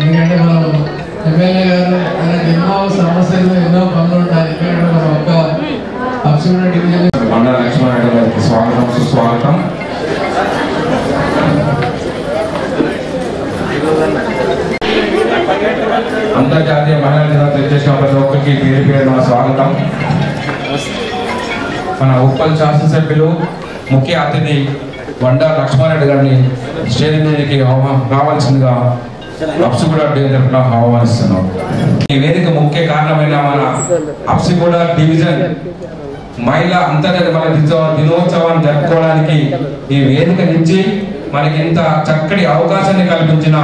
ఎందుకంటే మనం ఎమ్మెల్యే గారు ఆయనకు ఎన్నో సమస్యలు ఎన్నో పనులు ఉంటాయి. ఎందుకంటే మనం ఒక్క అప్సూడ డివిజన్ బండా లక్ష్మణరెడ్డి గారికి స్వాగతం సుస్వాగతం. అంతర్జాతీయ మహిళా దినోత్సవం చేసిన ప్రతి ఒక్కరికి పేరు పేరున స్వాగతం. మన ఉప్పల్ శాసనసభ్యులు ముఖ్య అతిథి బండా లక్ష్మణరెడ్డి గారిని స్టేజ్ మీదకి రావాల్సిందిగా అప్సిగూడ డివిజన్ ఆహ్వానిస్తున్నాం. ఈ వేదిక ముఖ్య కారణమైన మన అప్సిగూడ డివిజన్ మహిళా అంతర్జాతీయ దినోత్సవాన్ని జరుపుకోవడానికి ఈ వేదిక నుంచి మనకి ఇంత చక్కటి అవకాశాన్ని కల్పించిన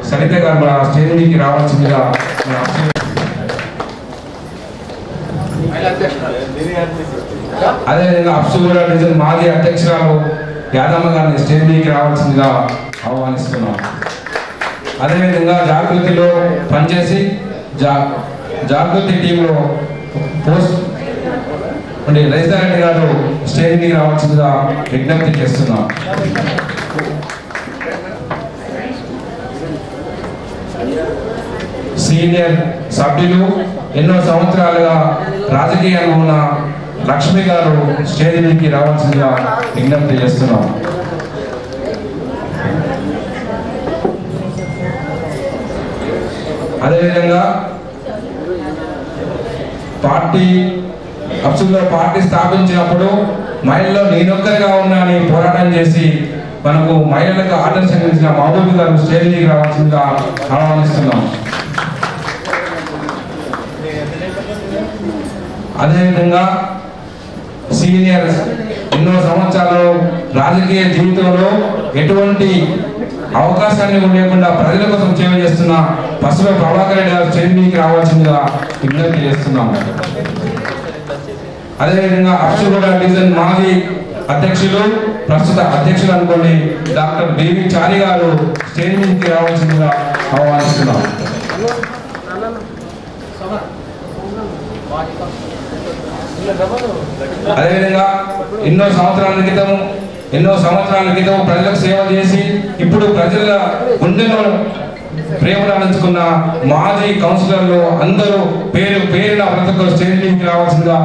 సరిత గారు మన స్టేజ్ మీదకి రావాల్సిందిగా అదేవిధంగా అప్సిగూడ డివిజన్ మాజీ అధ్యక్షురాలు యాదమ్మ గారిని స్టేజ్ మీదకి రావాల్సిందిగా ఆహ్వానిస్తున్నాం. అదేవిధంగా జాగృతిలో పనిచేసి జాగృతి టీంలో పోస్ట్ రైతారెడ్డి గారు స్టేజ్ మీదకి రావాల్సిందిగా విజ్ఞప్తి చేస్తున్నాం. సీనియర్ సభ్యులు ఎన్నో సంవత్సరాలుగా రాజకీయాల్లో ఉన్న లక్ష్మి గారు స్టేజ్ మీదకి రావాల్సిందిగా విజ్ఞప్తి చేస్తున్నాం. అదేవిధంగా అప్సిగూడ పార్టీ స్థాపించినప్పుడు మహిళల్లో నేనొక్కరిగా ఉన్నానని పోరాటం చేసి మనకు మహిళలకు ఆదర్శం ఇచ్చిన మహబూబ్ గారు స్టేజ్ మీదకి రావాల్సిందిగా ఆహ్వానిస్తున్నాం. అదేవిధంగా సీనియర్ ఎన్నో సంవత్సరాలు రాజకీయ జీవితంలో ఎటువంటి అవకాశాన్ని లేకుండా ప్రజల కోసం సేవ చేస్తున్న పసుపు ప్రభాకర్ రెడ్డి గారు స్టేజ్ మీదకి రావాల్సిందిగా విజ్ఞప్తి చేస్తున్నాం. అదేవిధంగా అప్సిగూడ డివిజన్ మాజీ అధ్యక్షులు ప్రస్తుత అధ్యక్షులు అనుకోండి డాక్టర్ బేబీ చారి గారు స్టేజ్ మీదకి రావాల్సిందిగా ఆహ్వానిస్తున్నాం. అదేవిధంగా ఎన్నో సంవత్సరాల క్రితం ప్రజలకు సేవ చేసి ఇప్పుడు ప్రజల గుండెలో ప్రేమను అందించుకున్న మాజీ కౌన్సిలర్లు అందరూ పేరున ప్రతి ఒక్కరు స్టేజ్ మీదకి రావాల్సిందిగా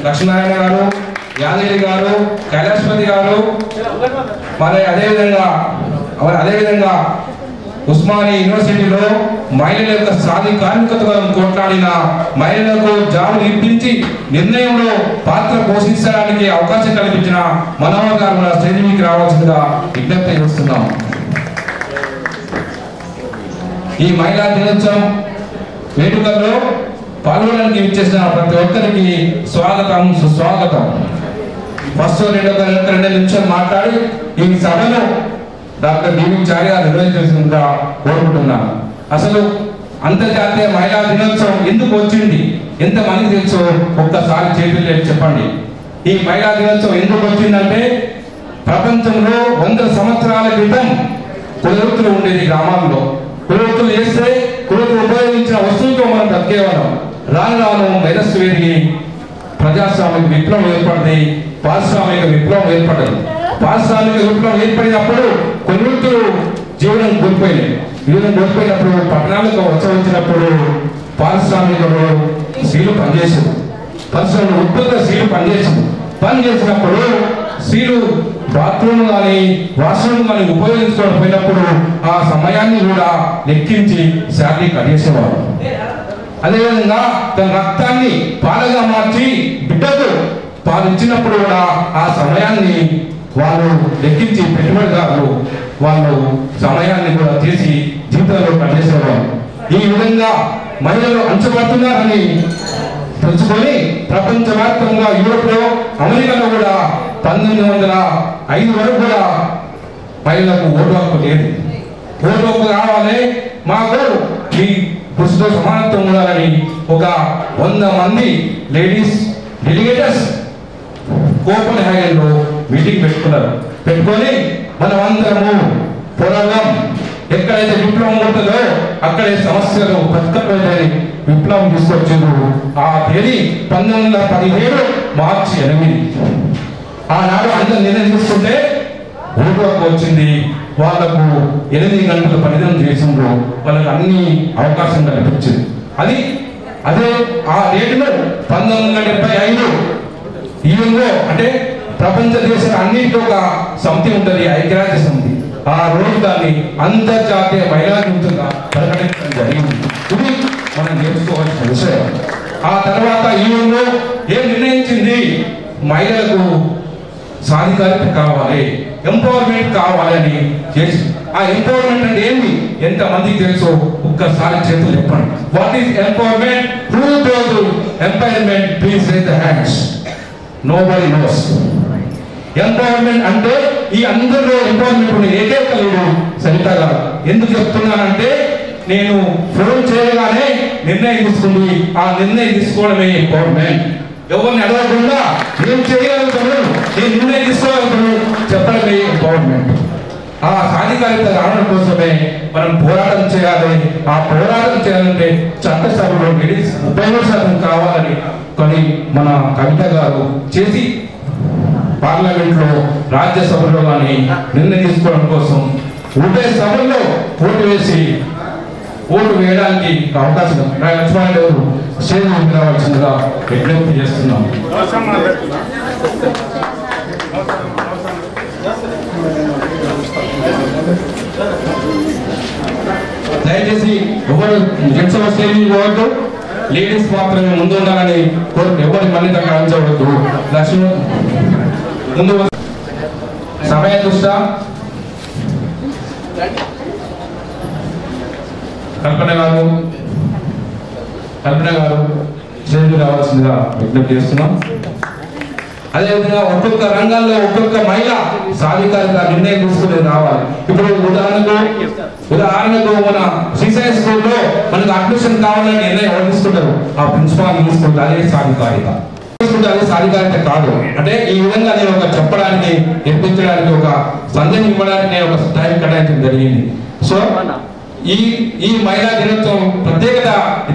లక్ష్మీనారాయణ గారు, యాదగిరి గారు, కైలాసపతి గారు, మరి అదేవిధంగా ఉస్మానియా యూనివర్సిటీలో మహిళల యొక్క సాధికారికతను కొట్లాడిన మహిళలకు జాబులు ఇప్పించి నిర్ణయంలో పాత్ర పోషించడానికి అవకాశం కల్పించిన మనోహర్ గారు మన స్టేజ్ మీదకి రావాల్సిందిగా విజ్ఞప్తి చేస్తున్నాం. ఈ మహిళా దినోత్సవం వేడుకల్లో పాల్గొనడానికి ఇచ్చేసిన ప్రతి ఒక్కరికి స్వాగతం సుస్వాగతం. ఫస్ట్ 2 నిమిషాలు మాట్లాడి ఈ సభను డాక్టర్ బీబీ చారి గారు నిర్వహించాల్సిందిగా కోరుకుంటున్నాను. అసలు అంతర్జాతీయ మహిళా దినోత్సవం ఎందుకు వచ్చింది, ఎంతమందికి తెలుసు ఒక్కసారి చేతులు చెప్పండి. ఈ మహిళా దినోత్సవం ఎందుకు వచ్చిందంటే ప్రపంచంలో 100 సంవత్సరాల క్రితం కులవృత్తులు ఉండేది. గ్రామాల్లో కులవృత్తులు చేస్తే కులవృత్తులు ఉపయోగించిన వస్తువులతో మనం బతికేవాళ్ళం. రాను మేధస్సు పెరిగి ప్రజాస్వామిక విప్లవం ఏర్పడింది, పారిశ్రామిక విప్లవం ఏర్పడింది. పారిశ్రామిక విప్లవం ఏర్పడినప్పుడు కులవృత్తులు జీవనం కోల్పోయినప్పుడు పట్టణాలకు వచ్చినప్పుడు పారిశ్రామికలో స్త్రీలు పనిచేసారు. పరిశ్రమలు ఉత్పత్తి స్త్రీలు పనిచేసినప్పుడు స్త్రీలు బాత్రూమ్ కానీ వాష్రూమ్ కానీ ఉపయోగించుకోకపోయినప్పుడు ఆ సమయాన్ని కూడా లెక్కించి శాలరీ కట్ చేసేవారు. అదేవిధంగా తన రక్తాన్ని పాలగా మార్చి బిడ్డకు పాలు ఇచ్చినప్పుడు కూడా ఆ సమయాన్ని వాళ్ళు లెక్కించి పెట్టుబడిదారులు వాళ్ళు సమయాన్ని కూడా తీసి జీవితంలో కట్ చేసేవారు. ఈ విధంగా మహిళలు అంచబడుతున్నారని తెలుసుకొని ప్రపంచవ్యాప్తంగా యూరోప్లో, అమెరికాలో కూడా 1905 వరకు కూడా మహిళలకు ఓటు హక్కు లేదు. ఓటు హక్కు కావాలి, మాకు ఈ పురుషులతో సమానత్వం ఉండాలని ఒక 100 మంది లేడీస్ డెలిగేటర్స్ కోపెన్హాగన్లో మీటింగ్ పెట్టుకొని మనం అందరము పోరాడదాం. ఎక్కడైతే విప్లవం ఉంటుందో అక్కడే సమస్యలు బతకలేదని విప్లవం తీసుకొచ్చింది. ఆ తేదీ 1917 మార్చి 8. ఆనాడు అందరూ నిర్ణయం తీసుకుంటే ఓటుకు వచ్చింది, వాళ్ళకు 8 గంటల పనిదినం చేసిండ్రు, వాళ్ళకి అన్ని అవకాశం కల్పించింది. అదే ఆ డేటును 1975 యుఎన్ఓ అంటే ప్రపంచ దేశాల అన్నింటిలో ఒక సమితి ఉంటుంది, ఐక్యరాజ్య సమితి. ఆ రోజు దాన్ని అంతర్జాతీయ మహిళా దినోత్సవంగా ప్రకటించడం జరిగింది. ఇది మనం నేర్చుకోవాల్సిన విషయం. ఆ తర్వాత యుఎన్ఓ ఏం నిర్ణయించింది? మహిళలకు సాధికారిత కావాలి, ఎంపవర్మెంట్ కావాలి అని చేసి. ఆ ఎంపవర్మెంట్ అంటే ఏంటి? ఎంతమందికి తెలుసో ఒక్కసారి చేతులు చెప్పండి. What is empowerment? Who does empowerment? Please raise the hands. Nobody knows. Empowerment అంటే ఈ అందరిలో ఎంపవర్మెంట్ ఉన్న ఏకైక లీడర్ సరిత గారు. ఎందుకు చెప్తున్నానంటే నేను ఫోన్ చేయగానే నిర్ణయం తీసుకుంది. ఆ నిర్ణయం తీసుకోవడమే ఎంపవర్మెంట్. ఎవరిని అడగకుండా ఏం చేయగలుగుతాను, నేను నిర్ణయం తీసుకోగలుగుతాను చెప్పడమే ఎంపవర్మెంట్. ఆ సాధికారిత రావడం కోసమే మనం పోరాటం చేయాలి. ఆ పోరాటం చేయాలంటే చట్టసభలో 30% కావాలని కానీ మన కవిత గారు చేసి పార్లమెంట్లో రాజ్యసభలో కానీ నిర్ణయం తీసుకోవడం కోసం ఉభయ సభల్లో ఓటు వేయడానికి అవకాశం లక్ష్మణ్ గారు స్టేజ్ ముందుకు రావాల్సిందిగా విజ్ఞప్తి చేస్తున్నాం. దయచేసి ఎవరు జెంట్స్ స్టేజ్ పోవద్దు, లేడీస్ మాత్రమే ముందు ఉండాలని కోరుకు. ఎవరి మళ్ళీ దగ్గర అంచవద్దు. లక్ష్మి ముందు సమయ దృష్ట్యా కల్పన గారు స్టేజ్ రావాల్సిందిగా విజ్ఞప్తి చేస్తున్నాం. అదేవిధంగా ఒక్కొక్క రంగాల్లో ఒక్కొక్క మహిళ సాధికారిత నిర్ణయం తీసుకుని రావాలి. ఇప్పుడు ఉదాహరణకు మన శ్రీశైల స్కూల్లో మనకు అడ్మిషన్ కావాలని నిర్ణయం ఎవరు తీసుకుంటారు? ఆ ప్రిన్సిపాల్ తీసుకుంటారు. అదే సాధికారిత. అదే సాధికారిత కాదు. అంటే ఈ విధంగా నేను ఒక చెప్పడానికి, నేర్పించడానికి, ఒక సందేశం ఇవ్వడానికి నేను ఒక టైం కేటాయించడం జరిగింది. సో ఈ మహిళా దినోత్సవం ప్రత్యేకత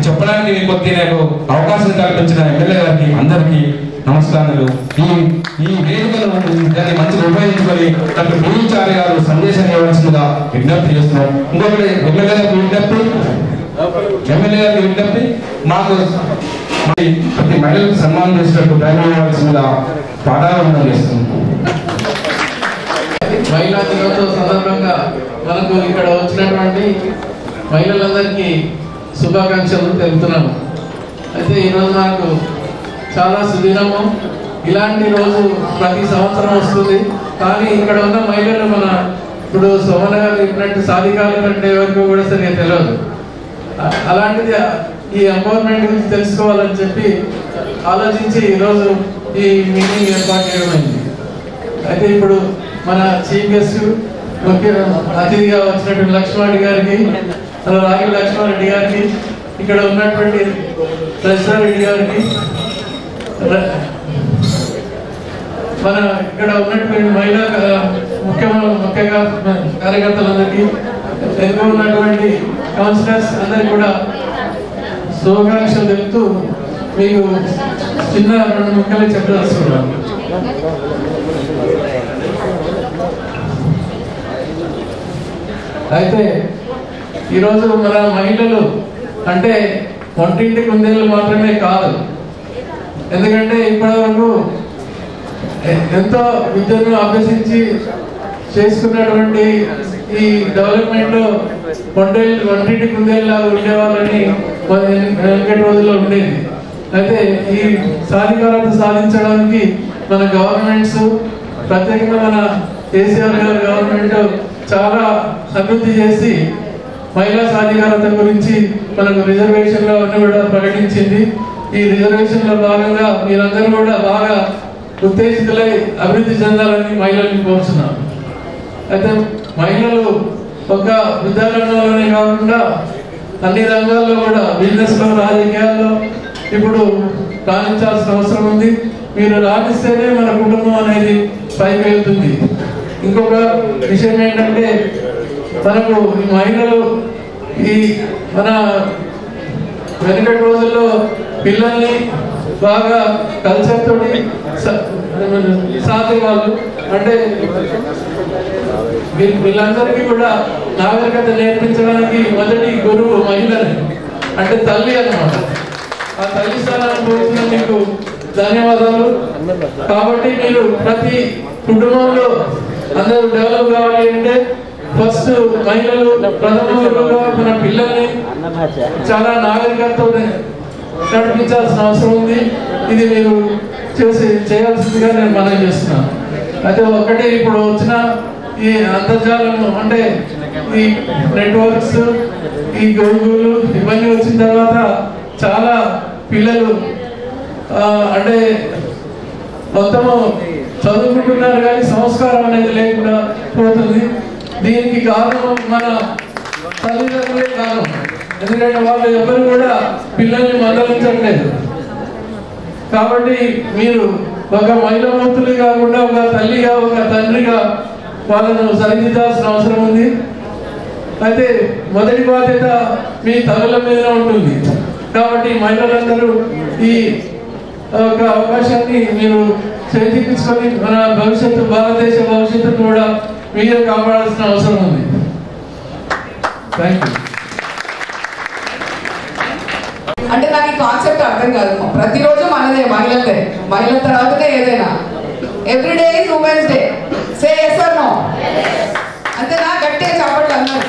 చెప్పడానికి కొద్ది నాకు అవకాశం కల్పించిన ఎమ్మెల్యే గారికి అందరికీ నమస్కారాలు. ఈ వేదికను దాన్ని మంచిగా ఉపయోగించుకొని డాక్టర్ బీచార్య గారు సందేశం ఇవ్వాల్సిందిగా విజ్ఞప్తి చేస్తున్నాం. ఇంకొకటి ఎమ్మెల్యే గారికి విజ్ఞప్తి మాకు ప్రతి మహిళలకు సన్మానం చేసినట్టు టైం ఇవ్వాల్సిందిగా పాదాలను చేస్తున్నాం. మహిళా దినోత్సవం సందర్భంగా మనకు ఇక్కడ వచ్చినటువంటి మహిళలందరికీ శుభాకాంక్షలు తెలుపుతున్నాము. అయితే ఈరోజు మనకు చాలా సుదినము. ఇలాంటి రోజు ప్రతి సంవత్సరం వస్తుంది. కానీ ఇక్కడ ఉన్న మహిళలు ఇప్పుడు సోమన గారు చెప్పినట్టు సాధికారిత అంటే ఎవరికో కూడా సరిగా తెలియదు. అలాంటిది ఈ ఎంపవర్మెంట్ గురించి తెలుసుకోవాలని చెప్పి ఆలోచించి ఈరోజు ఈ మీటింగ్ ఏర్పాటు చేయడమైంది. అయితే ఇప్పుడు మన చీఫ్ గెస్ట్ ముఖ్య అతిథిగా వచ్చినటువంటి లక్ష్మారెడ్డి గారికి, రాగిల లక్ష్మారెడ్డి గారికి, ఇక్కడ ఉన్నటువంటి రెడ్డి గారికి, మన ఇక్కడ ఉన్నటువంటి మహిళా ముఖ్యంగా కార్యకర్తలందరికీ, ఎదుగు ఉన్నటువంటి కౌన్సిలర్స్ అందరికీ కూడా శుభాకాంక్షలు తెలుపుతూ మీకు చిన్న 2 ముక్కలు చెప్పదలుచుకున్నాను. అయితే ఈరోజు మన మహిళలు అంటే వంటింటి కుందేళ్ళు మాత్రమే కాదు. ఎందుకంటే ఇప్పటివరకు ఎంతో విద్యను అభ్యసించి చేసుకున్నటువంటి ఈ డెవలప్మెంట్ లో వంటింటి కుందేళ్ళ ఉండేవాళ్ళని వెనకటి రోజుల్లో ఉండేది. అయితే ఈ సాధికారత సాధించడానికి మన గవర్నమెంట్స్, ప్రత్యేకంగా మన కేసీఆర్ గారి గవర్నమెంట్ చాలా అభివృద్ధి చేసి మహిళా సాధికారత గురించి మనకు రిజర్వేషన్లో అన్ని కూడా ప్రకటించింది. ఈ రిజర్వేషన్లో భాగంగా మీరందరూ కూడా బాగా ఉత్తేజితులై అభివృద్ధి చెందాలని మహిళల్ని కోరుతున్నాను. అయితే మహిళలు ఒక విద్యారంగంలోనే కాకుండా అన్ని రంగాల్లో కూడా, బిజినెస్లో, రాజకీయాల్లో ఇప్పుడు రాణించాల్సిన అవసరం ఉంది. మీరు రాణిస్తేనే మన కుటుంబం అనేది పైకి వెళ్తుంది. ఇంకొక విషయం ఏంటంటే మనకు ఈ మహిళలు మన వెనుకటి రోజుల్లో పిల్లల్ని బాగా కల్చర్ తోటి సాధేవాళ్ళు. అంటే వీళ్ళందరికీ కూడా నాగరికత నేర్పించడానికి మొదటి గురువు మహిళనే, అంటే తల్లి అన్నమాట. ఆ తల్లి స్థానాన్ని పోసిన మీకు ధన్యవాదాలు. కాబట్టి మీరు ప్రతి కుటుంబంలో అందరూ డెవలప్ కావాలి అంటే ఫస్ట్ మహిళలు ప్రథమ గురువుగా మన పిల్లల్ని చాలా నాగరికతతో నడిపించాల్సిన అవసరం ఉంది. ఇది మీరు చేయాల్సిందిగా నేను మనవి చేస్తున్నాను. అయితే ఒక్కటే ఇప్పుడు వచ్చిన ఈ అంతర్జాలం అంటే ఈ నెట్వర్క్స్, ఈ గూగుల్ ఇవన్నీ వచ్చిన తర్వాత చాలా పిల్లలు అంటే మొత్తము చదువుకుంటున్నారు కానీ సంస్కారం అనేది లేకుండా పోతుంది. దీనికి కారణం మన తల్లిదండ్రులే కారణం. ఎందుకంటే వాళ్ళు ఎవరు కూడా పిల్లల్ని మందలించట్లేదు. కాబట్టి మీరు ఒక మహిళామూర్తులు కాకుండా ఒక తల్లిగా ఒక తండ్రిగా వాళ్ళను సరిదిద్దాల్సిన అవసరం ఉంది. అయితే మొదటి బాధ్యత మీ తల్లుల మీద ఉంటుంది. కాబట్టి మహిళలందరూ ఈ ఒక అవకాశాన్ని మీరు చేజిక్కించుకొని మన భవిష్యత్తు, భారతదేశ భవిష్యత్తును కూడా మీరే కాపాడాల్సిన అవసరం ఉంది. Thank you. అంటే నాకు ఈ కాన్సెప్ట్ అర్థం కాదు. ప్రతిరోజు మనదే, మహిళలదే, మహిళల తర్వాతనే ఏదైనా. Everyday is women's day. Say yes or no? అంతేనా? గట్టిగా చెప్పండి అందరూ.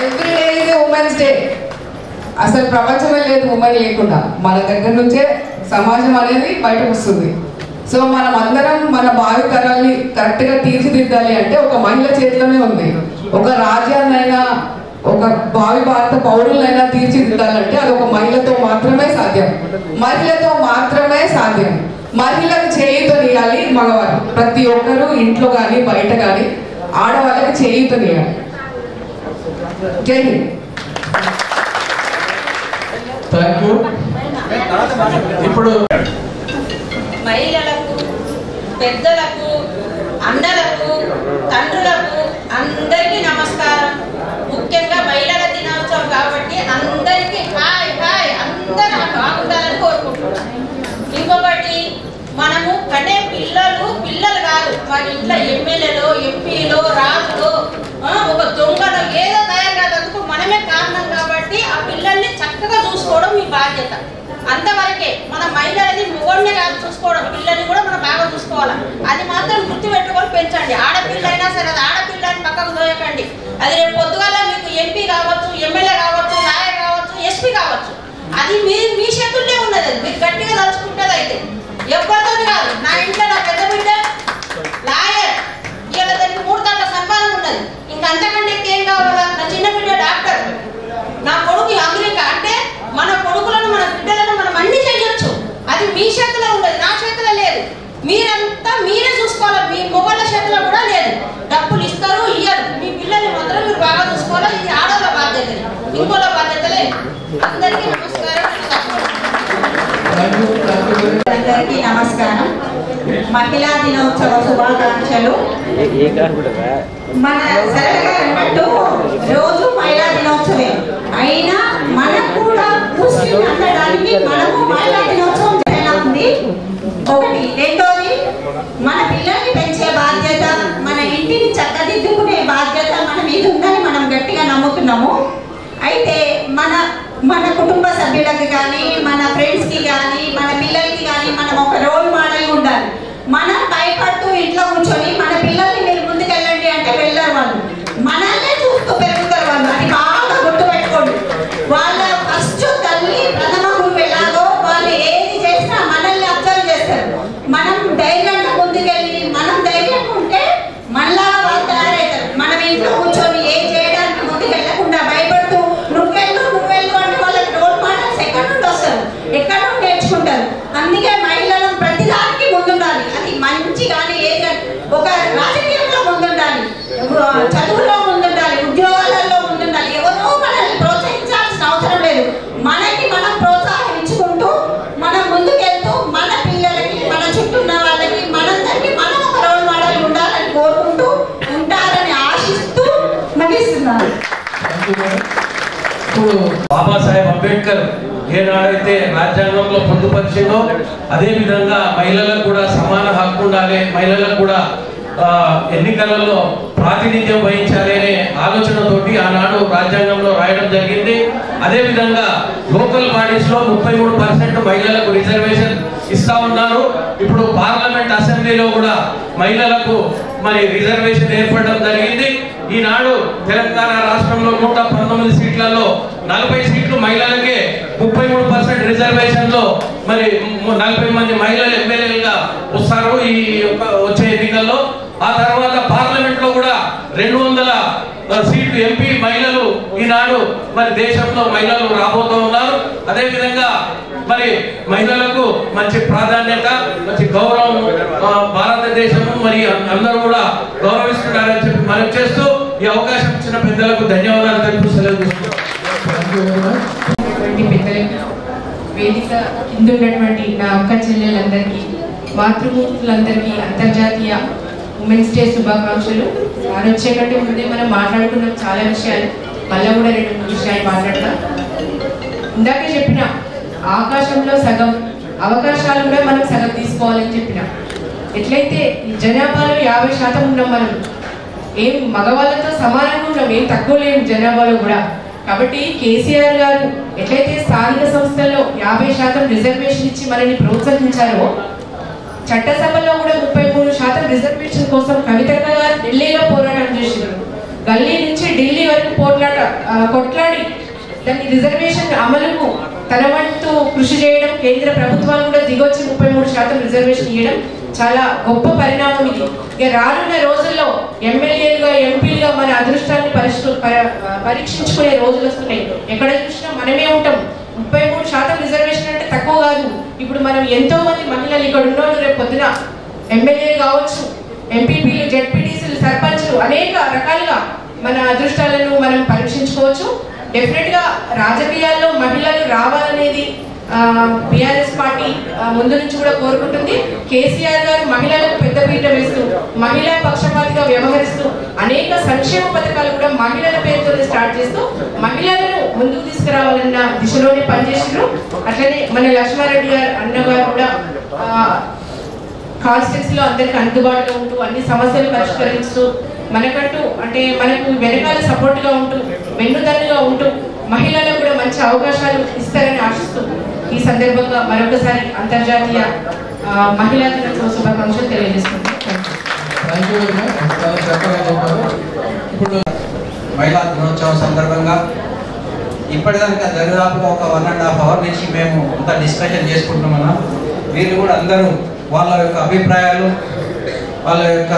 Everyday is women's day. అసలు ప్రపంచమే లేదు ఉమెన్ లేకుండా. మన దగ్గర నుంచే సమాజం అనేది బయటకు వస్తుంది. సో మనం అందరం మన భావితరాల్ని కరెక్ట్గా తీర్చిదిద్దాలి అంటే ఒక మహిళ చేతిలోనే ఉంది. ఒక రాజ్యాన్నైనా ఒక భావి భారత పౌరులైనా తీర్చిదిద్దాలంటే అది ఒక మహిళతో మాత్రమే సాధ్యం. మహిళతో మాత్రమే సాధ్యం. మహిళకు చేయూతనియాలి మగవారు. ప్రతి ఒక్కరూ ఇంట్లో కానీ బయట కానీ ఆడవాళ్ళకి చేయూతనియాలి. జై హింద్. Thank you. ఇప్పుడు మహిళలకు, పెద్దలకు, అన్నలకు, తండ్రులకు అందరికీ నమస్కారం. ముఖ్యంగా మహిళల దినోత్సవం కాబట్టి అందరికీ హాయ్ హాయ్, అందరూ బాగుండాలని కోరుకుంటున్నాను. ఇంకొకటి, మనము కనే పిల్లలు కాదు, మన ఇంట్లో ఎమ్మెల్యేలో, ఎంపీలో, రాజులో, ఒక దొంగలో ఏదో తయారు కాదందుకు మనమే కారణం. కాబట్టి ఆ పిల్లల్ని చక్కగా చూసుకోవడం మీ బాధ్యత. అంతవరకే మన మహిళలని మొగోడినే కాదు చూసుకోవడం, పిల్లల్ని కూడా మనం బాగా చూసుకోవాలి. అది మాత్రం గుర్తు పెట్టుకొని పెంచండి. ఆడపిల్ల అయినా సరే అది ఆడపిల్లని పక్కకు దోయకండి. అది రేపు పొద్దుగాల మీకు ఎంపీ కావచ్చు, ఎమ్మెల్యే కావచ్చు, లాయర్ కావచ్చు, ఎస్పీ కావచ్చు. అది మీ చేతుల్లో ఉన్నది. అది మీరు గట్టిగా తలుచుకుంటుంది. అయితే ఎవరితో కాదు. నా ఇంట్లో నా పెద్ద బిడ్డ లాయర్, ఇవాళ దానికి 3 గంటల సంపాదన ఉన్నది. ఇంకా అంతకంటే ఏం కావాలా? నా చిన్న బిడ్డ డాక్టర్, నా కొడుకు అమెరికా. అంటే మన కొడుకులను, మన బిడ్డలను మనం అన్ని చేయొచ్చు. అది మీ చేతిలో ఉండదు, నా చేతిలో లేదు. మీరంతా మీరే చూసుకోవాలి. మీ మొబైల్ చేతిలో కూడా లేదు. డబ్బులు ఇస్తారు, ఇయ్యరు. మీ పిల్లల్ని మాత్రం మీరు బాగా చూసుకోవాలి. ఇది ఆడవాళ్ళ బాధ్యత, ఇంకోళ్ళ బాధ్యత లేదు. అందరికీ నమస్కారం. అందరికీ నమస్కారం. మహిళా దినోత్సవ శుభాకాంక్షలు. మన సరళగా అన్నట్టు రోజు మహిళా దినోత్సవే అయినా మనకు కూడా ముస్లిం అనడానికి మనము మహిళా దినోత్సవం ఎలా ఉంది. ఒకటి. రెండోది, మన పిల్లల్ని పెంచే బాధ్యత, మన ఇంటిని చక్కదిద్దుకునే బాధ్యత మన మీద ఉందని మనం గట్టిగా నమ్ముతున్నాము. అయితే మన కుటుంబ సభ్యులకి కానీ, మన ఫ్రెండ్స్కి కానీ, మన పిల్లలకి కానీ మనం ఒక రోల్ మోడల్ ఉండాలి. మనం భయపడుతూ ఇంట్లో కూర్చొని మన పిల్లల్ని మీరు ముందుకెళ్ళండి అంటే వెళ్ళరు వాళ్ళు. మనల్నే చూస్తూ పెరుగుతారు వాళ్ళు. అది బాగా గుర్తుపెట్టుకోండి. వాళ్ళ ఫస్ట్ తల్లి ప్రథమ గురువు ఎలాగో వాళ్ళు ఏది చేసినా మనల్ని అబ్జర్వ్ చేస్తారు. మనం ధైర్యంగా ముందుకెళ్ళి మనం ధైర్యంగా ఉంటే మళ్ళా వాళ్ళు తయారవుతారు. మనం ఇంట్లో కూర్చొని ఏం చేయడానికి ముందుకు వెళ్ళకుండా భయపడుతూ నువ్వెళ్ళు అంటే వాళ్ళకి రోల్ మోడల్స్ ఎక్కడి నుండి వస్తారు, ఎక్కడ నుండి నేర్చుకుంటారు. అందుకే మహిళలు ప్రతిదానికి ముందుండాలి. అది మంచి కానీ ఏది, ఒక రాజకీయంలో ముందుండాలి, చదువులో ముందుండాలి, ఉద్యోగాలలో ముందుండాలి. ఎవరో మనల్ని ప్రోత్సహించాల్సిన అవసరం లేదు. మనకి మనం ప్రోత్సాహించుకుంటూ మనం ముందుకెళ్తూ మన పిల్లలకి, మన చుట్టూ ఉన్న వాళ్ళకి, మనందరికీ మనం ఒక రోల్ మోడల్ ఉండాలని కోరుకుంటూ ఉంటారని ఆశిస్తూ ముగిస్తున్నాను. ఇప్పుడు బాబాసాహెబ్ అంబేద్కర్ ఏనాడైతే రాజ్యాంగంలో పొందుపరిచిందో అదే విధంగా మహిళలకు కూడా సమాన హక్కు ఉండాలి, మహిళలకు కూడా ఎన్నికలలో ప్రాతినిధ్యం వహించాలి అనే ఆలోచనతోటి ఆనాడు రాజ్యాంగంలో రాయడం జరిగింది. అదేవిధంగా లోకల్ బాడీస్ లో 33% మహిళలకు రిజర్వేషన్ ఇస్తా ఉన్నారు. ఇప్పుడు పార్లమెంట్ అసెంబ్లీలో కూడా మహిళలకు మరి రిజర్వేషన్ ఏర్పడడం జరిగింది. ఈనాడు తెలంగాణ రాష్ట్రంలో 119 సీట్లలో 40 సీట్లు మహిళలకే, 33% రిజర్వేషన్ లో మరి 40 మంది మహిళలు ఎమ్మెల్యేలుగా వస్తారు ఈ వచ్చే ఎన్నికల్లో. ఆ తర్వాత పార్లమెంట్ లో కూడా 200 సీట్లు ఎంపీ మహిళలు ఈనాడు మరి దేశంలో మహిళలు రాబోతూ ఉన్నారు. అదేవిధంగా మరి మహిళలకు మంచి ప్రాధాన్యత, మంచి గౌరవం భారతదేశము మరి అందరూ కూడా గౌరవిస్తున్నారని చెప్పి మనం చేస్తూ ఈ అవకాశం ఇచ్చిన పెద్దలకు ధన్యవాదాలు తెలుపు సెలవు తీసుకుంటున్నాం. వేదిక కింద ఉన్నటువంటి నా అక్క చెల్లెలందరికీ, మాతృమూర్తులందరికీ అంతర్జాతీయ ఉమెన్స్ డే శుభాకాంక్షలు. వారు వచ్చే కంటే ముందే మనం మాట్లాడుకున్నాం చాలా విషయాలు, మళ్ళీ కూడా 2 విషయాలు మాట్లాడతాం. ఇందాకే చెప్పిన ఆకాశంలో సగం అవకాశాలు కూడా మనం సగం తీసుకోవాలని చెప్పిన. ఎట్లయితే ఈ జనాభాలో 50% ఉన్నాం, మనం ఏం మగవాళ్ళతో సమానంగా ఉన్నాం, ఏం తక్కువ లేము జనాభాలో కూడా. కాబట్టి కేసీఆర్ గారు ఎట్లయితే స్థానిక సంస్థల్లో 50% రిజర్వేషన్ ఇచ్చి మనల్ని ప్రోత్సహించారో, చట్టసభలో కూడా 33% రిజర్వేషన్ కోసం కవితక్క గారు ఢిల్లీలో పోరాటం చేసినారు. గల్లీ నుంచి ఢిల్లీ వరకు కొట్లాడి దాన్ని రిజర్వేషన్ అమలుకు తన వంతు కృషి చేయడం, కేంద్ర ప్రభుత్వాలు కూడా దిగొచ్చి 33% రిజర్వేషన్ ఇవ్వడం చాలా గొప్ప పరిణామం ఇది. ఇక రానున్న రోజుల్లో ఎమ్మెల్యేలుగా, ఎంపీలుగా మన అదృష్టాన్ని పరీక్షించుకునే రోజులు వస్తున్నాయి. ఎక్కడ చూసినా మనమే ఉంటాం. 33% రిజర్వేషన్ అంటే తక్కువ కాదు. ఇప్పుడు మనం ఎంతో మంది మహిళలు ఇక్కడ ఉన్నోళ్ళు రేపు పొద్దున ఎమ్మెల్యేలు కావచ్చు, ఎంపీపీలు, జెడ్పీటీసీలు, సర్పంచ్లు, అనేక రకాలుగా మన అదృష్టాలను మనం పరీక్షించుకోవచ్చు. డెఫినెట్ గా రాజకీయాల్లో మహిళలు రావాలనేది బీఆర్ఎస్ పార్టీ ముందు నుంచి కూడా కోరుకుంటుంది. కేసీఆర్ గారు మహిళలకు పెద్దపీట వేస్తూ, మహిళా పక్షపాతిగా వ్యవహరిస్తూ అనేక సంక్షేమ పథకాలు కూడా మహిళల పేరుతో స్టార్ట్ చేస్తూ మహిళలను ముందుకు తీసుకురావాలన్న దిశలోనే పనిచేసారు. అట్లనే మన లక్ష్మారెడ్డి గారు అన్నగారు కూడా కాన్స్టిట్యూన్సీలో అందరికి అందుబాటులో ఉంటూ అన్ని సమస్యలు పరిష్కరిస్తూ మనకంటూ అంటే మనకు వెనకాల సపోర్ట్గా ఉంటూ వెన్నుదన్నుగా ఉంటూ మహిళలకు కూడా మంచి అవకాశాలు ఇస్తారని ఆశిస్తూ ఈ సందర్భంగా మరొకసారి అంతర్జాతీయ మహిళా దినోత్సవ శుభాకాంక్షలు తెలియజేస్తున్నాను. ఇప్పుడు మహిళా దినోత్సవం సందర్భంగా ఇప్పటిదాకా దాదాపుగా ఒక 1.5 hour నుంచి మేము అంతా డిస్కషన్ చేసుకుంటున్నాం. వీళ్ళు కూడా అందరూ వాళ్ళ యొక్క అభిప్రాయాలు, వాళ్ళ యొక్క